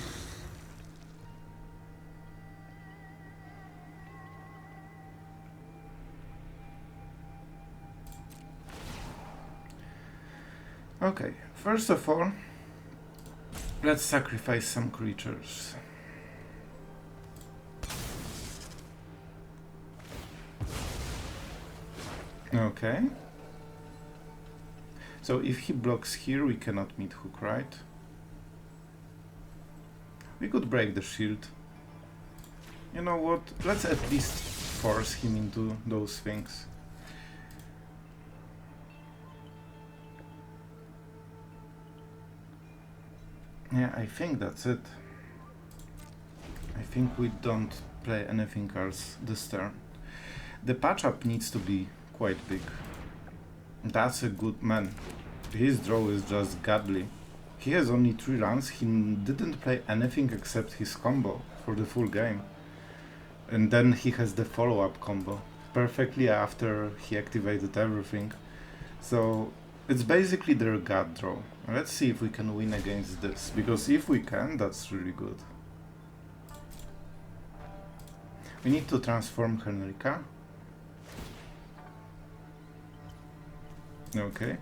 Okay, first of all, let's sacrifice some creatures. Okay. So if he blocks here, we cannot Meathook, right? We could break the shield. You know what? Let's at least force him into those things. Yeah, I think that's it. I think we don't play anything else this turn. The patch-up needs to be quite big. That's a good man. His draw is just godly. He has only 3 runs, he didn't play anything except his combo for the full game. And then he has the follow-up combo perfectly after he activated everything. So it's basically their god draw. Let's see if we can win against this, because if we can, that's really good. We need to transform Henrika. Okay.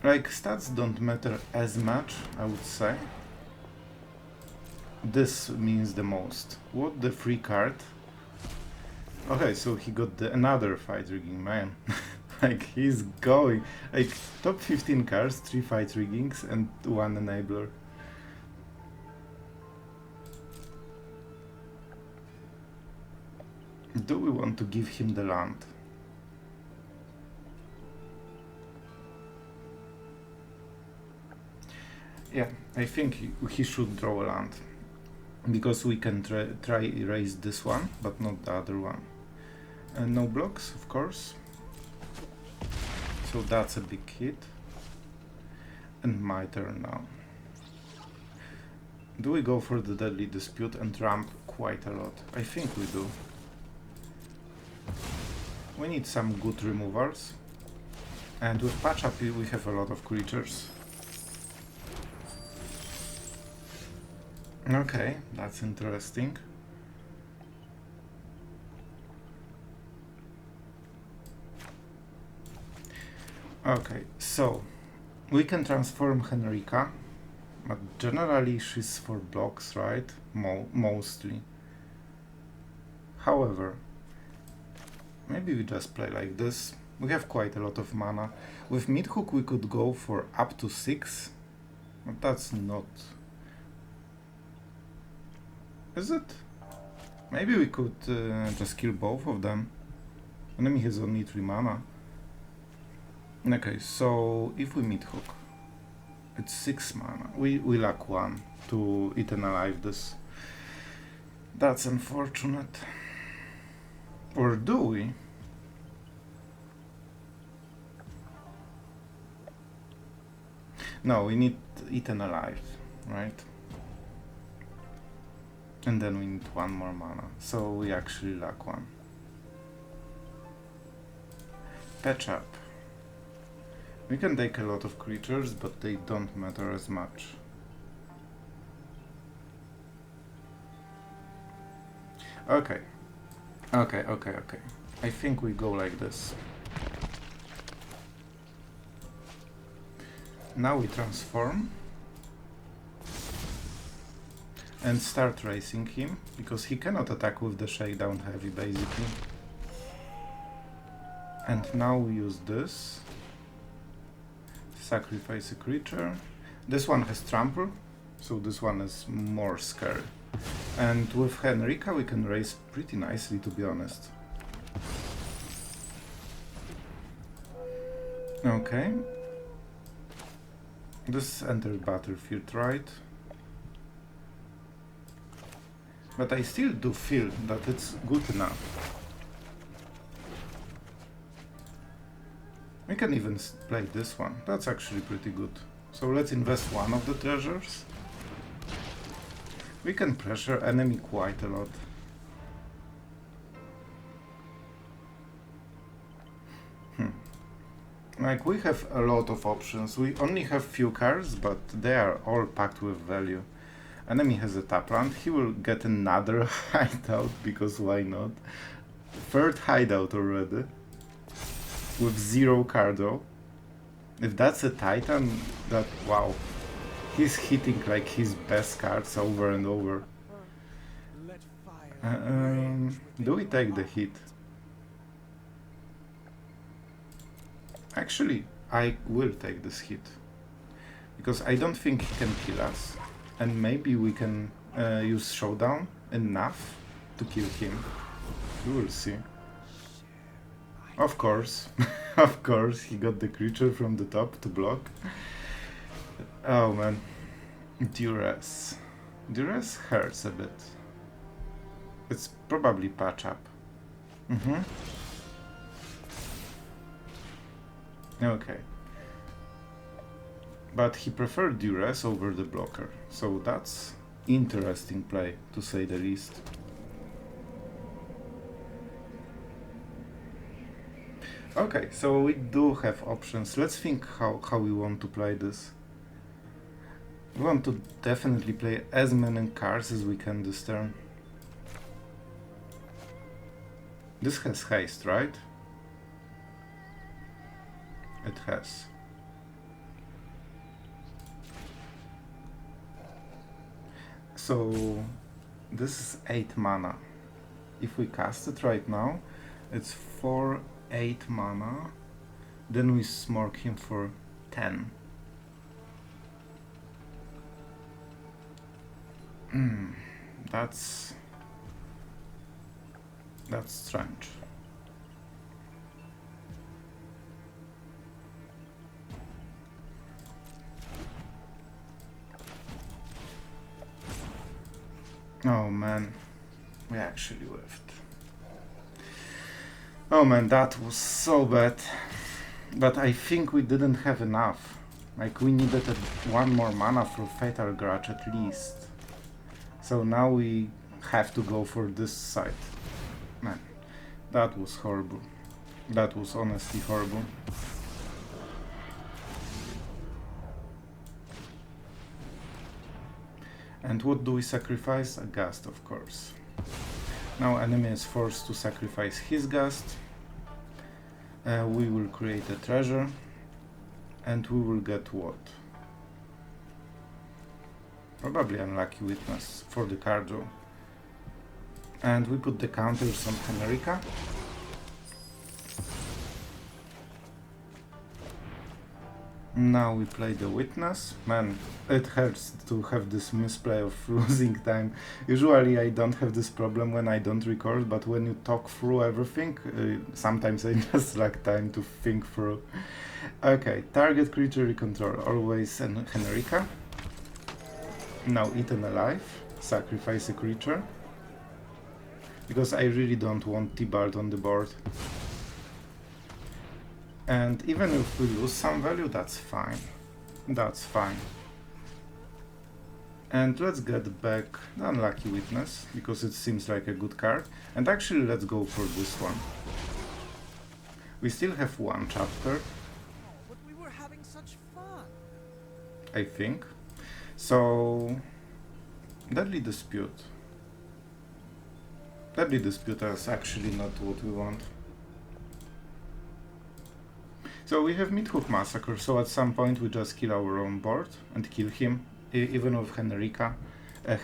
Like, stats don't matter as much, I would say. This means the most. What the free card? Okay, so he got another Fight Rigging, man. Like, he's going. Like, top 15 cards, 3 Fight Riggings, and 1 Enabler. Do we want to give him the land? Yeah, I think he should draw a land. Because we can try erase this one, but not the other one. And no blocks, of course. So that's a big hit. And my turn now. Do we go for the Deadly Dispute and ramp quite a lot? I think we do. We need some good removals. And with patch up we have a lot of creatures. Okay, that's interesting. Okay, so we can transform Henrika, but generally she's for blocks, right? Mostly. However, maybe we just play like this. We have quite a lot of mana. With Meathook we could go for up to 6, but that's not... Is it? Maybe we could just kill both of them. Enemy has only 3 mana. Okay, so if we Meathook, it's 6 mana. We lack 1 to eat and alive this. That's unfortunate. Or do we? No, we need eat and alive, right? And then we need one more mana, so we actually lack one. Patch up. We can take a lot of creatures, but they don't matter as much. Okay. Okay. I think we go like this. Now we transform. And start racing him, because he cannot attack with the Showdown heavy, basically. And now we use this. Sacrifice a creature. This one has trample, so this one is more scary. And with Henrika we can race pretty nicely, to be honest. Okay. This entered battlefield, right? But I still do feel that it's good enough. We can even play this one. That's actually pretty good. So let's invest one of the treasures. We can pressure enemy quite a lot. Like, we have a lot of options. We only have few cards, but they are all packed with value. Enemy has a tap land. He will get another hideout, because why not? Third hideout already. With 0 cardo. If that's a Titan, that, wow. He's hitting like his best cards over and over. Do we take the hit? Actually, I will take this hit. Because I don't think he can kill us. And maybe we can use Showdown enough to kill him. We will see. Of course. Of course, he got the creature from the top to block. Oh man. Duress. Duress hurts a bit. It's probably patch up. Okay. But he preferred Duress over the blocker, so that's interesting play, to say the least. Okay, so we do have options. Let's think how we want to play this. We want to definitely play as many cards as we can this turn. This has haste, right? It has. So this is 8 mana. If we cast it right now, it's 8 mana. Then we smork him for 10. That's strange. Oh man, we actually whiffed. Oh man, that was so bad. But I think we didn't have enough. Like, we needed one more mana for Fatal Grudge at least. So now we have to go for this side. Man, that was horrible. That was honestly horrible. And what do we sacrifice? A Ghast, of course. Now enemy is forced to sacrifice his Ghast. We will create a treasure. And we will get what? Probably Unlucky Witness for the card draw. And we put the counters on Henrika. Now we play the Witness. Man, it hurts to have this misplay of losing time. Usually I don't have this problem when I don't record, but when you talk through everything, sometimes I just lack time to think through. Okay, target creature you control, always Henrika. Now Eaten Alive, sacrifice a creature. Because I really don't want T-Bard on the board. And even if we lose some value, that's fine. That's fine. And let's get back the Unlucky Witness, because it seems like a good card. And actually let's go for this one. We still have one chapter. But we were having such fun. I think. So... Deadly Dispute. Deadly Dispute is actually not what we want. So we have Meathook Massacre, so at some point we just kill our own board and kill him, even with Henrika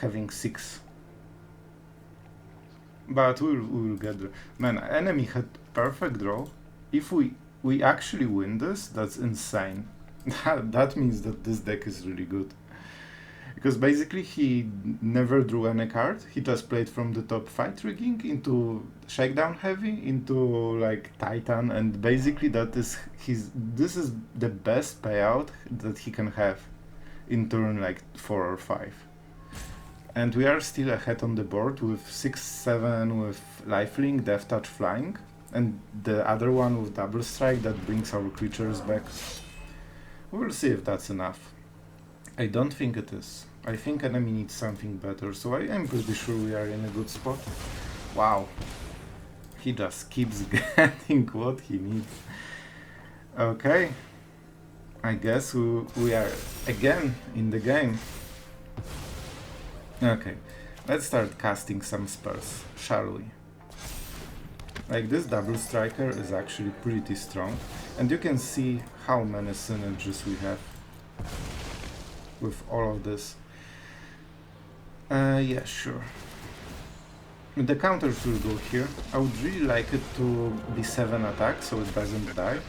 having 6. But we'll get there. Man, enemy had perfect draw. If we actually win this, that's insane. That means that this deck is really good. Because basically he never drew any card, he just played from the top fight rigging into Shakedown heavy, into like Titan, and basically that is this is the best payout that he can have in turn like 4 or 5. And we are still ahead on the board with 6-7 with Lifelink, Death Touch Flying, and the other one with Double Strike that brings our creatures back. We'll see if that's enough. I don't think it is. I think enemy needs something better, so I am pretty sure we are in a good spot. Wow. He just keeps getting what he needs. Okay. I guess we are again in the game. Okay. Let's start casting some spells, shall we? Like this Double Striker is actually pretty strong, and you can see how many synergies we have with all of this. Yeah, sure. The counters will go here. I would really like it to be 7 attack so it doesn't die.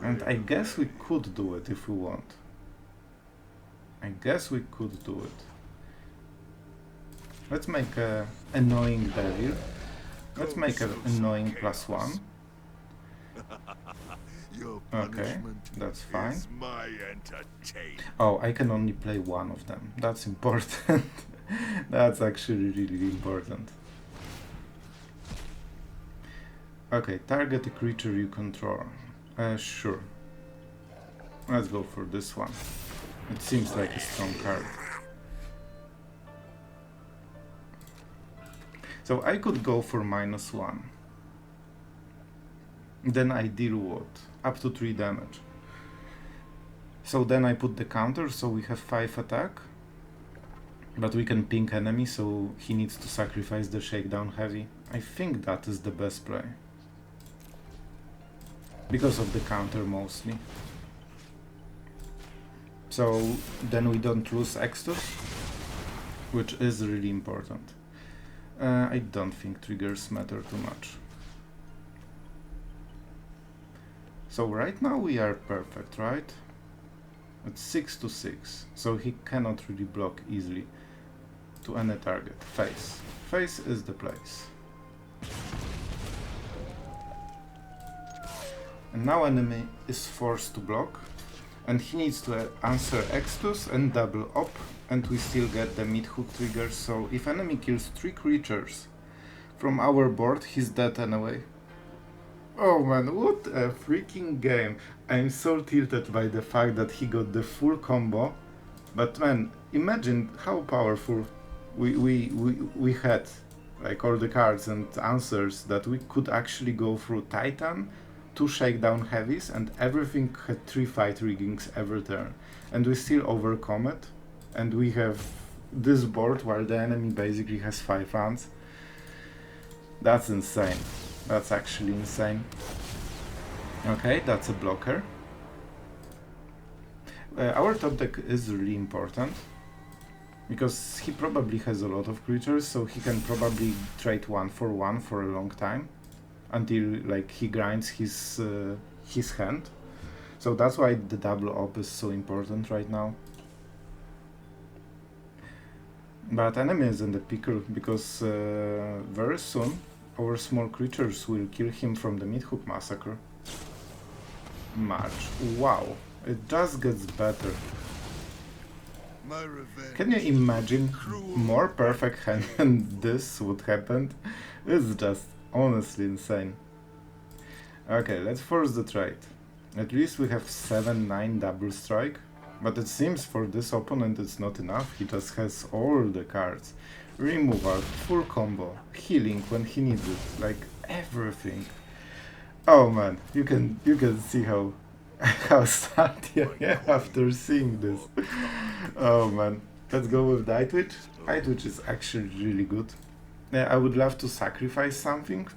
And I guess we could do it if we want. I guess we could do it. Let's make a annoying devil. Let's make an annoying +1. Okay, that's fine. Oh, I can only play one of them. That's important. That's actually really important. Okay, target a creature you control. Sure. Let's go for this one. It seems like a strong card. So I could go for -1. Then I deal what? Up to 3 damage. So then I put the counter, so we have 5 attack. But we can ping enemy, so he needs to sacrifice the Shakedown heavy. I think that is the best play. Because of the counter mostly. So then we don't lose Extus, which is really important. I don't think triggers matter too much. So right now we are perfect, right? It's 6-6, so he cannot really block easily to any target. Face. Face is the place. And now enemy is forced to block, and he needs to answer Extus and double Ob, and we still get the Meathook trigger, so if enemy kills 3 creatures from our board, he's dead anyway. Oh man, what a freaking game. I'm so tilted by the fact that he got the full combo. But man, imagine how powerful we had. Like all the cards and answers that we could actually go through Titan, 2 Shakedown heavies, and everything had 3 fight riggings every turn. And we still overcome it. And we have this board while the enemy basically has 5 lands. That's insane. That's actually insane. Okay, that's a blocker. Our top deck is really important because he probably has a lot of creatures, so he can probably trade 1 for 1 for a long time until like he grinds his hand. So that's why the double Ob is so important right now. But enemy is in the pickle because very soon our small creatures will kill him from the Meathook Massacre. March. Wow, it just gets better. Can you imagine more perfect hand than this would happen? It's just honestly insane. Okay, let's force the trade. At least we have 7-9 double strike. But it seems for this opponent it's not enough. He just has all the cards. Removal, full combo, healing when he needs it, like everything. Oh man, you can see how how sad I am after seeing this. Oh man, let's go with the Eyetwitch. Eyetwitch is actually really good. I would love to sacrifice something.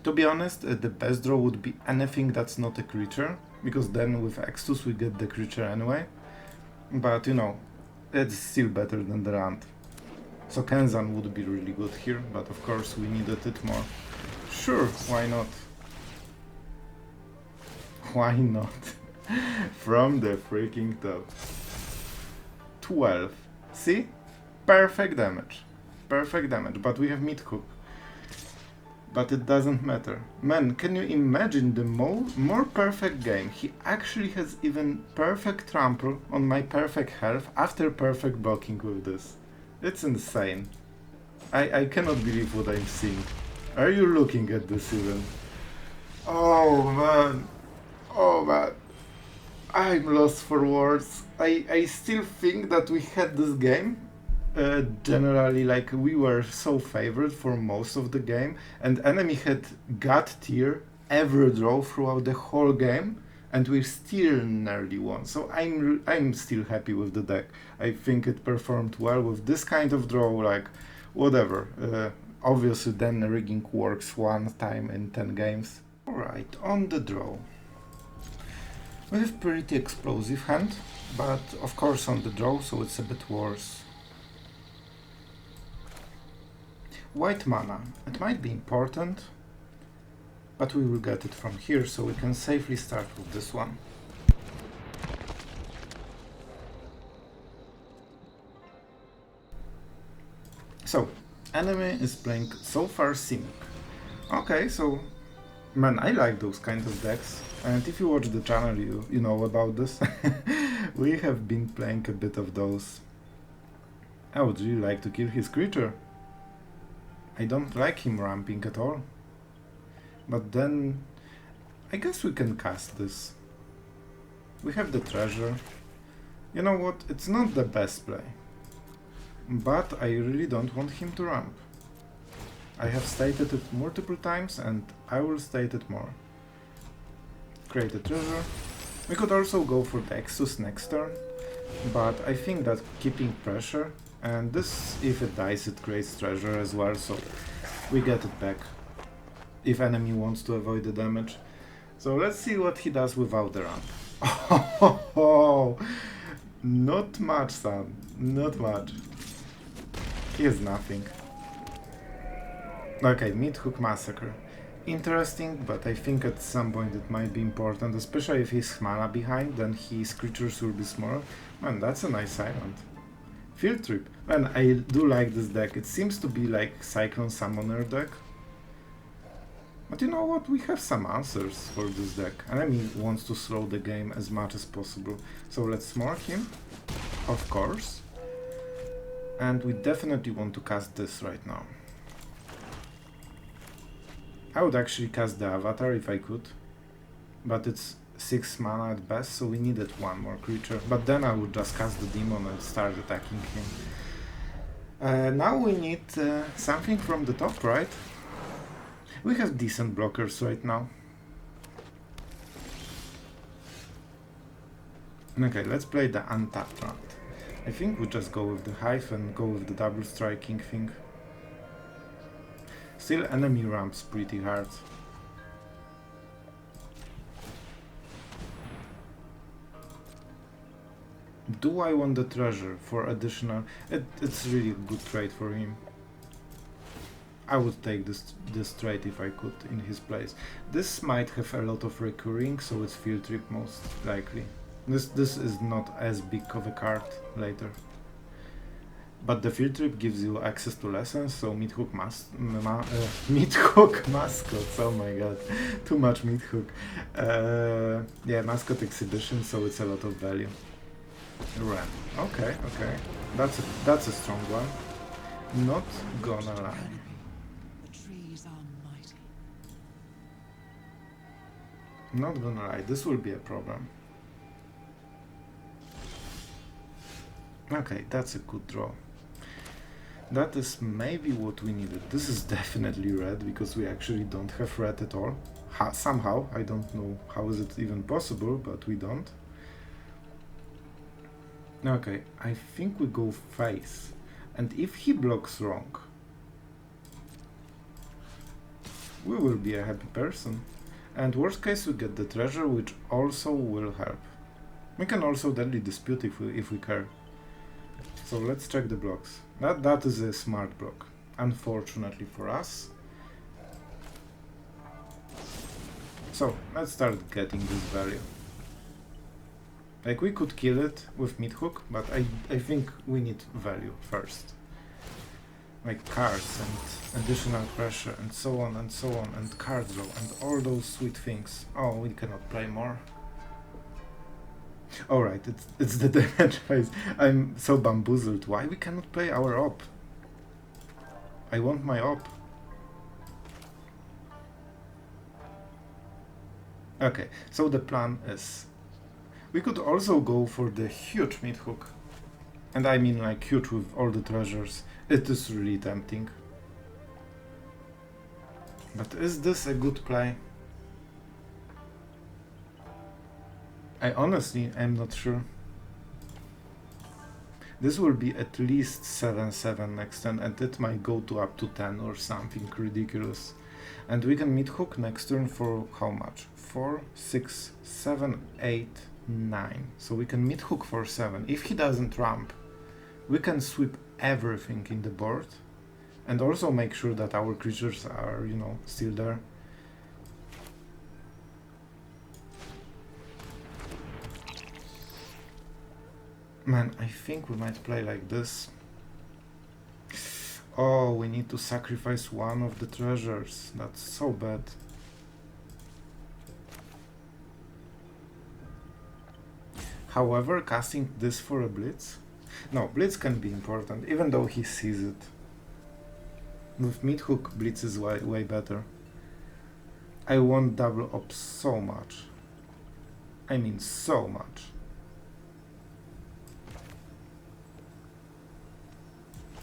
To be honest, the best draw would be anything that's not a creature, because then with Extus we get the creature anyway. But you know, it's still better than the land. Sokenzan would be really good here, but of course we needed it more. Sure, why not? Why not? From the freaking top. 12. See? Perfect damage. Perfect damage, but we have Meathook. But it doesn't matter. Man, can you imagine the more perfect game? He actually has even perfect trample on my perfect health after perfect blocking with this. It's insane. I cannot believe what I'm seeing. Are you looking at this even? Oh man. Oh man. I'm lost for words. I still think that we had this game. Generally, like, we were so favored for most of the game, and enemy had gut tier every draw throughout the whole game, and we still nearly won. So I'm still happy with the deck. I think it performed well with this kind of draw, like, whatever. Obviously then rigging works one time in 10 games. Alright, on the draw. We have pretty explosive hand, but of course on the draw, so it's a bit worse. White mana. It might be important, but we will get it from here, so we can safely start with this one. So, enemy is playing so far Cynic. Okay, so, man, I like those kind of decks, and if you watch the channel you know about this. We have been playing a bit of those. I would really like to kill his creature. I don't like him ramping at all. But then, I guess we can cast this. We have the treasure. You know what, it's not the best play. But I really don't want him to ramp. I have stated it multiple times and I will state it more. Create a treasure. We could also go for the Extus next turn, but I think that keeping pressure, and this, if it dies, it creates treasure as well, so we get it back if enemy wants to avoid the damage. So let's see what he does without the ramp. Oh, not much, son, not much. He has nothing. Okay, Meathook Massacre. Interesting, but I think at some point it might be important, especially if he's mana behind, then his creatures will be smaller. Man, that's a nice island. Field Trip. Man, I do like this deck. It seems to be like Cyclone Summoner deck. But you know what? We have some answers for this deck. Enemy wants to slow the game as much as possible. So let's mark him, of course. And we definitely want to cast this right now. I would actually cast the Avatar if I could, but it's 6 mana at best, so we needed one more creature. But then I would just cast the Demon and start attacking him. Now we need something from the top, right? We have decent blockers right now. Okay, let's play the untapped round. I think we just go with the Hive and go with the double striking thing. Still enemy ramps pretty hard. Do I want the treasure for additional? It's really a good trade for him. I would take this trade if I could in his place. This might have a lot of recurring, so it's Field Trip most likely. This is not as big of a card later. But the Field Trip gives you access to lessons, so Meathook Meathook Mascots, oh my god, too much Meathook. Yeah, Mascot Exhibition, so it's a lot of value. Ram. Okay, okay. That's a strong one. Not gonna lie. The trees are mighty. Not gonna lie, this will be a problem. Okay, that's a good draw. That is maybe what we needed. This is definitely red, because we actually don't have red at all. Somehow, I don't know how is it even possible, but we don't. Okay, I think we go face. And if he blocks wrong, we will be a happy person. And worst case, we get the treasure, which also will help. We can also deadly dispute if we care. So let's check the blocks. That is a smart block, unfortunately for us. So let's start getting this value. Like, we could kill it with Meathook, but I think we need value first. Like cards and additional pressure and so on and card draw and all those sweet things. Oh, we cannot play more. Alright, it's the damage phase. I'm so bamboozled. Why we cannot play our Ob? I want my Ob. Okay, so the plan is... We could also go for the huge Meathook. And I mean like huge with all the treasures. It is really tempting. But is this a good play? I honestly am not sure. This will be at least 7-7 next turn, and it might go to up to 10 or something ridiculous. And we can Meathook next turn for how much? 4, 6, 7, 8, 9. So we can Meathook for 7. If he doesn't ramp, we can sweep everything in the board and also make sure that our creatures are, you know, still there. Man, I think we might play like this. Oh, we need to sacrifice one of the treasures. That's so bad. However, casting this for a Blitz... No, Blitz can be important, even though he sees it. With Meathook, Blitz is way better. I want double Ob so much. I mean so much.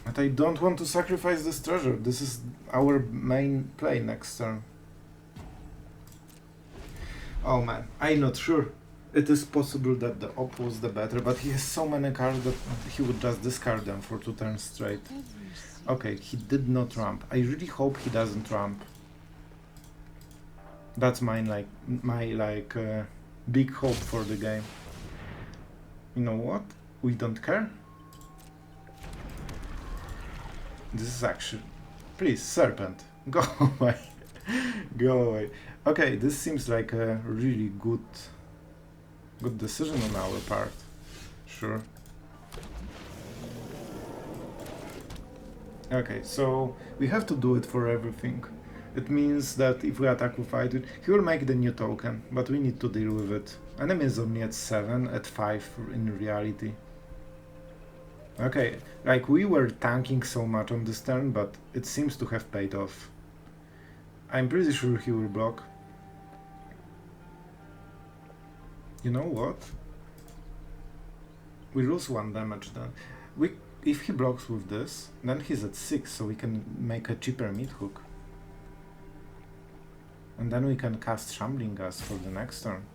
But I don't want to sacrifice this treasure. This is our main play next turn. Oh man, I'm not sure. It is possible that the Ob was the better, but he has so many cards that he would just discard them for 2 turns straight. Okay, he did not ramp. I really hope he doesn't ramp. That's my big hope for the game. You know what? We don't care. This is actually... Please, Serpent, go away. Go away. Okay, this seems like a really good decision on our part. Sure. Okay, so we have to do it for everything. It means that if we attack with Eyetwitch, he will make the new token, but we need to deal with it. Enemy is only at 7, at 5 in reality. Okay, like we were tanking so much on this turn, but it seems to have paid off. I'm pretty sure he will block. You know what? We lose 1 damage then. If he blocks with this, then he's at 6, so we can make a cheaper Meathook. And then we can cast Shambling Ghast for the next turn.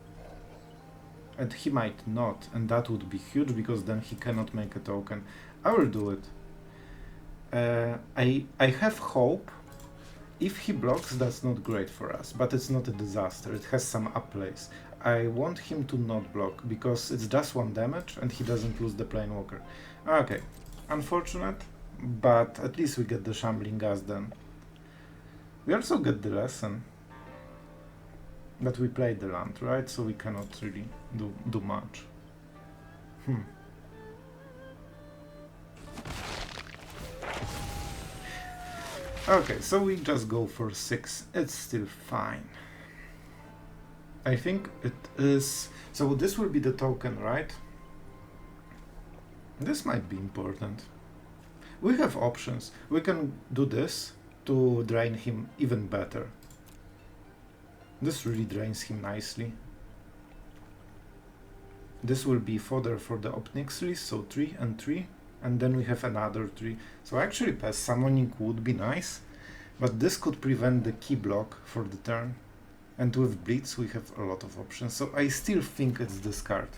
And he might not, and that would be huge, because then he cannot make a token. I will do it. I have hope. If he blocks, that's not great for us, but it's not a disaster. It has some upplays. I want him to not block, because it's just 1 damage, and he doesn't lose the Planewalker. Okay, unfortunate, but at least we get the Shambling Ghast then. We also get the lesson. But we played the land, right? So we cannot really do much. Okay, so we just go for 6. It's still fine. I think it is... So this will be the token, right? This might be important. We have options. We can do this to drain him even better. This really drains him nicely. This will be fodder for the Ob Nixilis, so 3 and 3, and then we have another 3. So actually pass summoning would be nice, but this could prevent the key block for the turn. And with Blitz we have a lot of options, so I still think it's this card.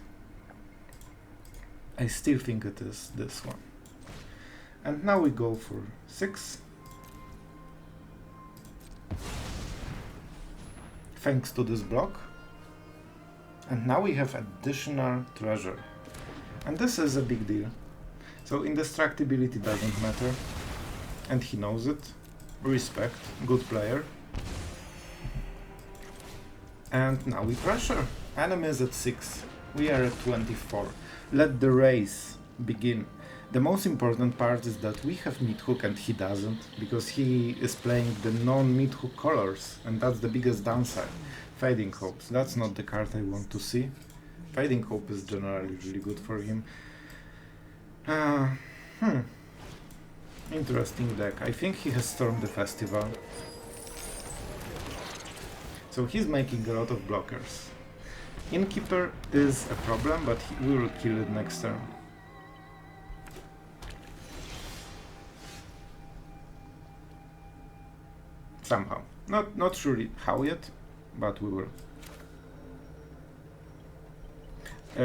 I still think it is this one. And now we go for 6. Thanks to this block. And now we have additional treasure. And this is a big deal. So indestructibility doesn't matter. And he knows it. Respect. Good player. And now we pressure. Enemy is at 6. We are at 24. Let the race begin. The most important part is that we have Meathook and he doesn't, because he is playing the non-Meathook colors, and that's the biggest downside. Fading Hopes, that's not the card I want to see. Fading Hope is generally really good for him. Interesting deck. I think he has Stormed the Festival. So he's making a lot of blockers. Innkeeper is a problem, but we will kill it next turn. Somehow. Not sure how yet, but we will.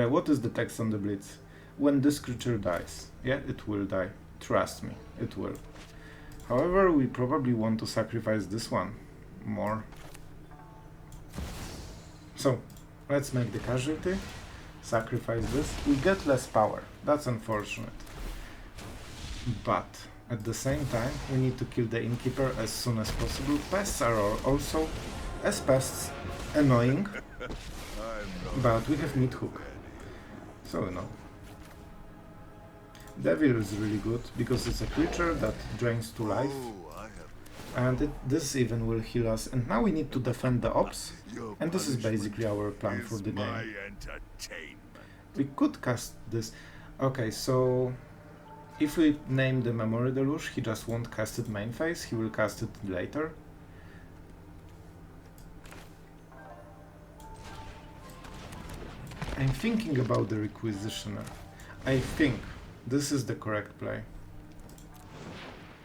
What is the text on the Blitz? When this creature dies. Yeah, it will die. Trust me, it will. However, we probably want to sacrifice this one more. So, let's make the casualty, sacrifice this. We get less power, that's unfortunate. But, at the same time, we need to kill the Innkeeper as soon as possible. Pests are also, as pests, annoying, but we have Meathook. So, no. Devil is really good, because it's a creature that drains 2 life. And this even will heal us. And now we need to defend the Ops. And this is basically our plan for the game. We could cast this. Okay, so if we name the Memory Deluge, he just won't cast it main phase, he will cast it later. I'm thinking about the Requisitioner. I think this is the correct play.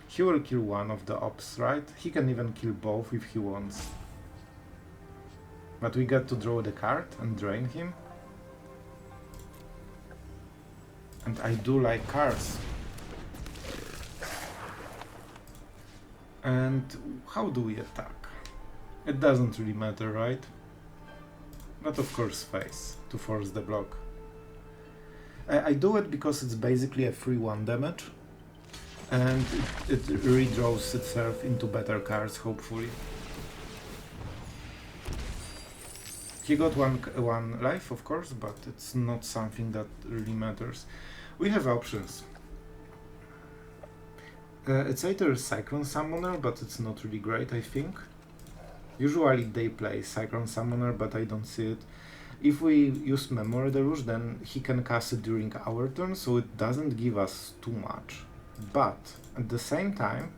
He will kill one of the Ops, right? He can even kill both if he wants. But we get to draw the card and drain him. And I do like cards. And how do we attack? It doesn't really matter, right? But of course face, to force the block. I do it because it's basically a free 1 damage. And it redraws itself into better cards, hopefully. He got one life, of course, but it's not something that really matters. We have options. It's either Cyclone Summoner, but it's not really great, I think. Usually they play Cyclone Summoner, but I don't see it. If we use Memory Deluge, then he can cast it during our turn, so it doesn't give us too much. But at the same time,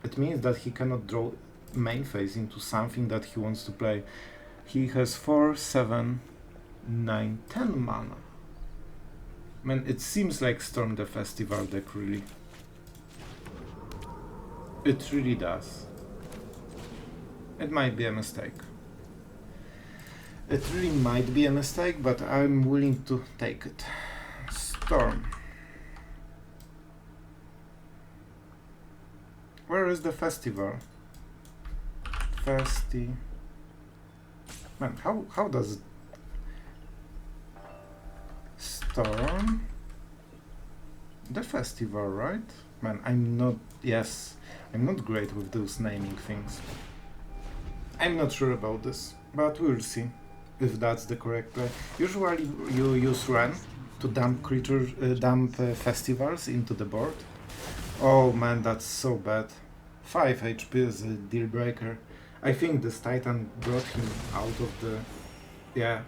it means that he cannot draw main phase into something that he wants to play. He has 4, 7, 9, 10 mana. Man, it seems like Storm the Festival deck, really. It really does. It might be a mistake. It really might be a mistake, but I'm willing to take it. Storm. Where is the festival? Man, how does it... Storm? The festival, right? Man, I'm not... Yes, I'm not great with those naming things. I'm not sure about this, but we'll see if that's the correct play. Usually you use Ren to dump festivals into the board. Oh man, that's so bad. 5 HP is a deal breaker. I think this Titan brought him out of the... Yeah,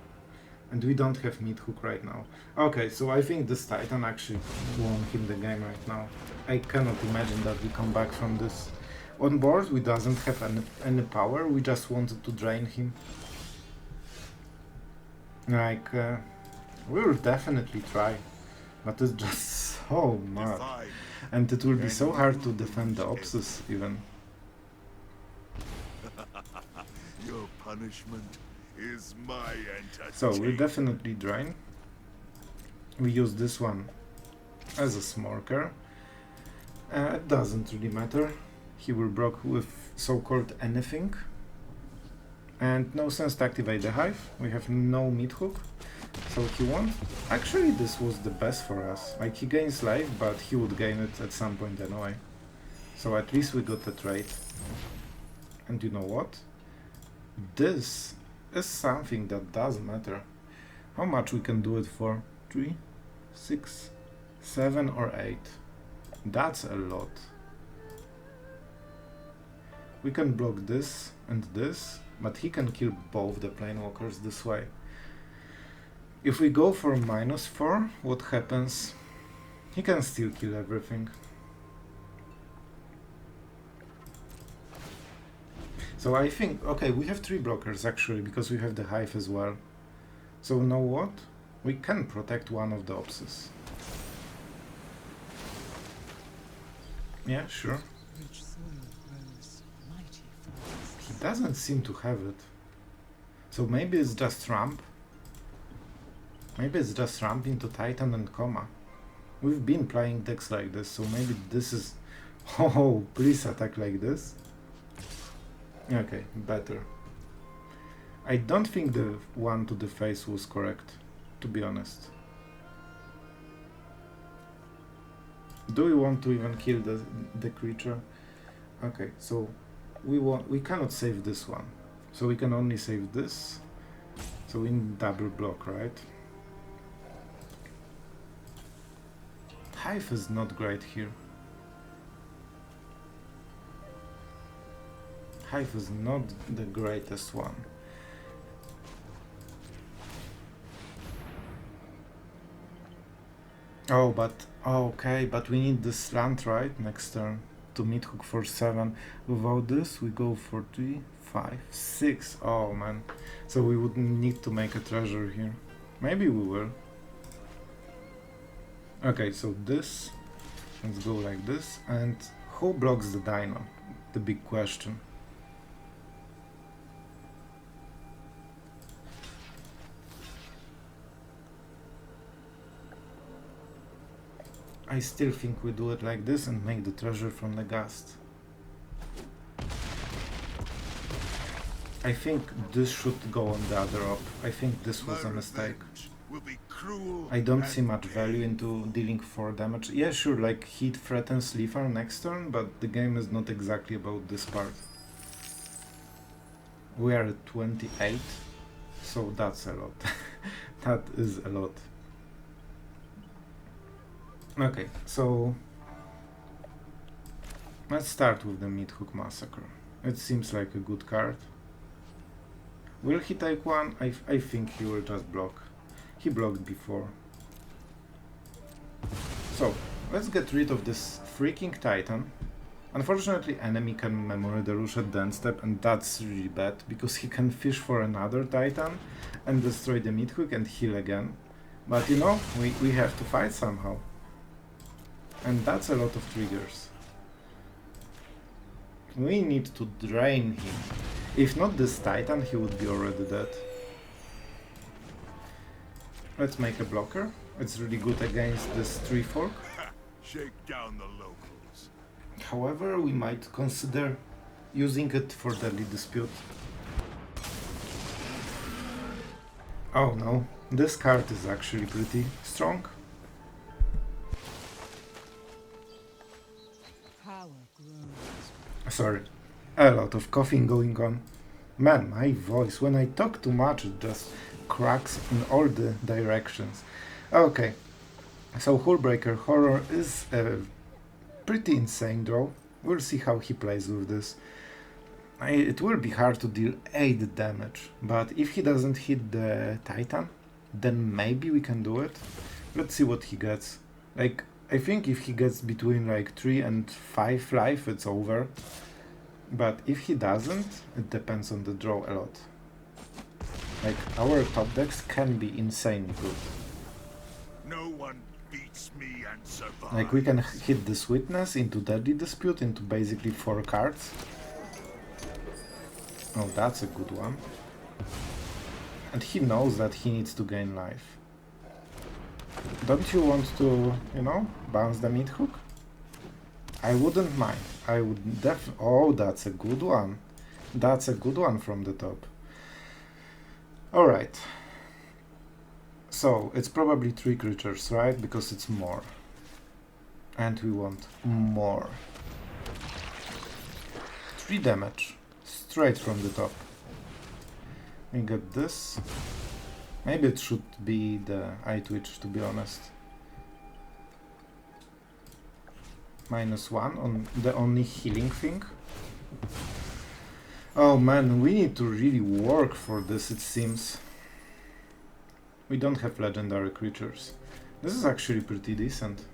and we don't have Meathook right now. Okay, so I think this Titan actually won him the game right now. I cannot imagine that we come back from this. On board we doesn't have any power, we just wanted to drain him. Like, we'll definitely try, but it's just so much. Define. And it will be so hard to defend the Opsus even. Your punishment is my entertainment. So we'll definitely drain. We use this one as a smorker. It doesn't really matter. He will block with so-called anything. And no sense to activate the hive. We have no Meathook. So he won't. Actually, this was the best for us. Like, he gains life, but he would gain it at some point anyway. So at least we got a trade. And you know what? This is something that does matter. How much we can do it for? 3, 6, 7 or 8. That's a lot. We can block this and this, but he can kill both the planewalkers this way. If we go for -4, what happens? He can still kill everything. So I think, okay, we have 3 blockers actually, because we have the hive as well. So you know what? We can protect one of the Opsus. Yeah, sure. Rich soil grows mighty forests. He doesn't seem to have it. So maybe it's just ramp. Maybe it's just ramp into Titan and Coma. We've been playing decks like this, so maybe this is... Oh, please attack like this. Okay, better. I don't think the one to the face was correct, to be honest. Do we want to even kill the creature? Okay, so we cannot save this one. So we can only save this. So we need double block, right? Hive is not great here. Hive is not the greatest one. Oh, but okay, but we need this land, right? Next turn to Meathook for 7. Without this, we go for 3, 5, 6. Oh man, so we would need to make a treasure here. Maybe we will. Okay, so this, let's go like this. And who blocks the dino? The big question. I still think we do it like this and make the treasure from the Ghast. I think this should go on the other op. I think this was a mistake. Will be cruel. I don't see much value into dealing 4 damage. Yeah, sure, like he threatens Leafar next turn, but the game is not exactly about this part. We are at 28, so that's a lot. That is a lot. Okay, so let's start with the Meathook Massacre. It seems like a good card. Will he take one? I think he will just block. He blocked before. So, let's get rid of this freaking Titan. Unfortunately, enemy can memory the Rush at the end step, and that's really bad, because he can fish for another Titan and destroy the Meathook and heal again. But you know, we have to fight somehow. And that's a lot of triggers. We need to drain him. If not this Titan, he would be already dead. Let's make a blocker. It's really good against this tree fork. Shake down the locals. However, we might consider using it for Deadly Dispute. Oh no, this card is actually pretty strong. Power grows. Sorry, a lot of coughing going on. Man, my voice, when I talk too much, it just cracks in all the directions. Okay, so Hullbreaker Horror is a pretty insane draw. We'll see how he plays with this. It will be hard to deal 8 damage, but if he doesn't hit the Titan, then maybe we can do it. Let's see what he gets. Like, I think if he gets between like 3 and 5 life, it's over. But if he doesn't, it depends on the draw a lot. Like, our top decks can be insanely good. No one beats me and survives. Like, we can hit this Witness into Deadly Dispute into basically 4 cards. Oh, that's a good one. And he knows that he needs to gain life. Don't you want to, you know, bounce the Meathook? I wouldn't mind. I would oh, that's a good one. That's a good one from the top. Alright. So, it's probably 3 creatures, right? Because it's more. And we want more. 3 damage. Straight from the top. We get this. Maybe it should be the Eyetwitch, to be honest. -1 on the only healing thing. Oh man, we need to really work for this, it seems. We don't have legendary creatures. This is actually pretty decent.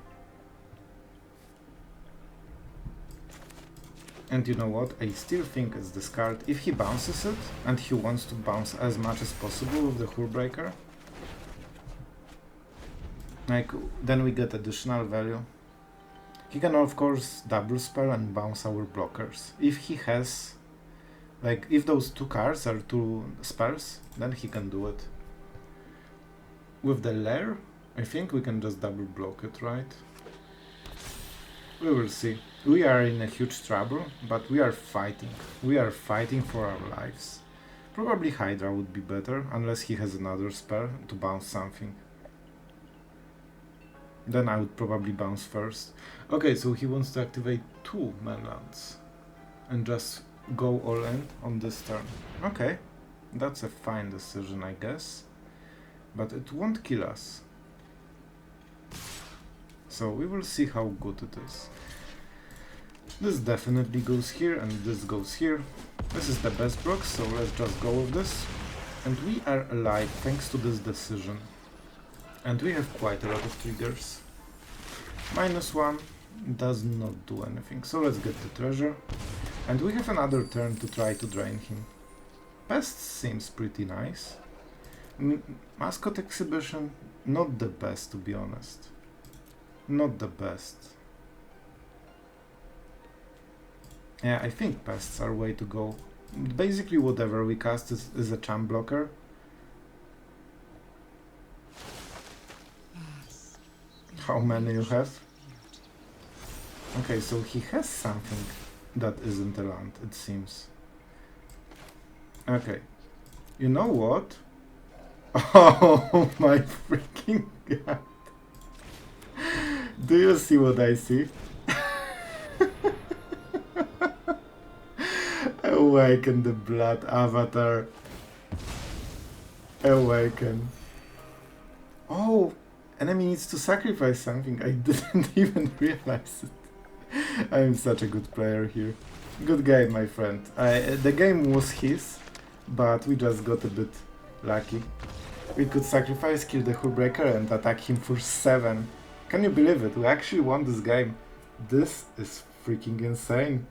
And you know what? I still think it's this card. If he bounces it, and he wants to bounce as much as possible with the Hullbreaker, like, then we get additional value. He can of course double spell and bounce our blockers. If he has, like, if those 2 cards are 2 spells, then he can do it. With the Lair, I think we can just double block it, right? We will see. We are in a huge trouble, but we are fighting. We are fighting for our lives. Probably Hydra would be better, unless he has another spell to bounce something. Then I would probably bounce first. Okay, so he wants to activate 2 manlands and just go all in on this turn. Okay, that's a fine decision, I guess. But it won't kill us. So we will see how good it is. This definitely goes here and this goes here. This is the best block, so let's just go with this. And we are alive thanks to this decision. And we have quite a lot of triggers. -1 does not do anything, so let's get the treasure. And we have another turn to try to drain him. Pest seems pretty nice. Mascot Exhibition, not the best, to be honest. Not the best. Yeah, I think pests are way to go. Basically whatever we cast is a champ blocker. How many you have? Okay, so he has something that isn't a land, it seems. Okay. You know what? Oh my freaking god. Do you see what I see? Awaken the blood avatar. Awaken. Oh, enemy needs to sacrifice something. I didn't even realize it. I'm such a good player here. Good game, my friend. The game was his, but we just got a bit lucky. We could sacrifice, kill the Hullbreaker and attack him for 7. Can you believe it? We actually won this game. This is freaking insane.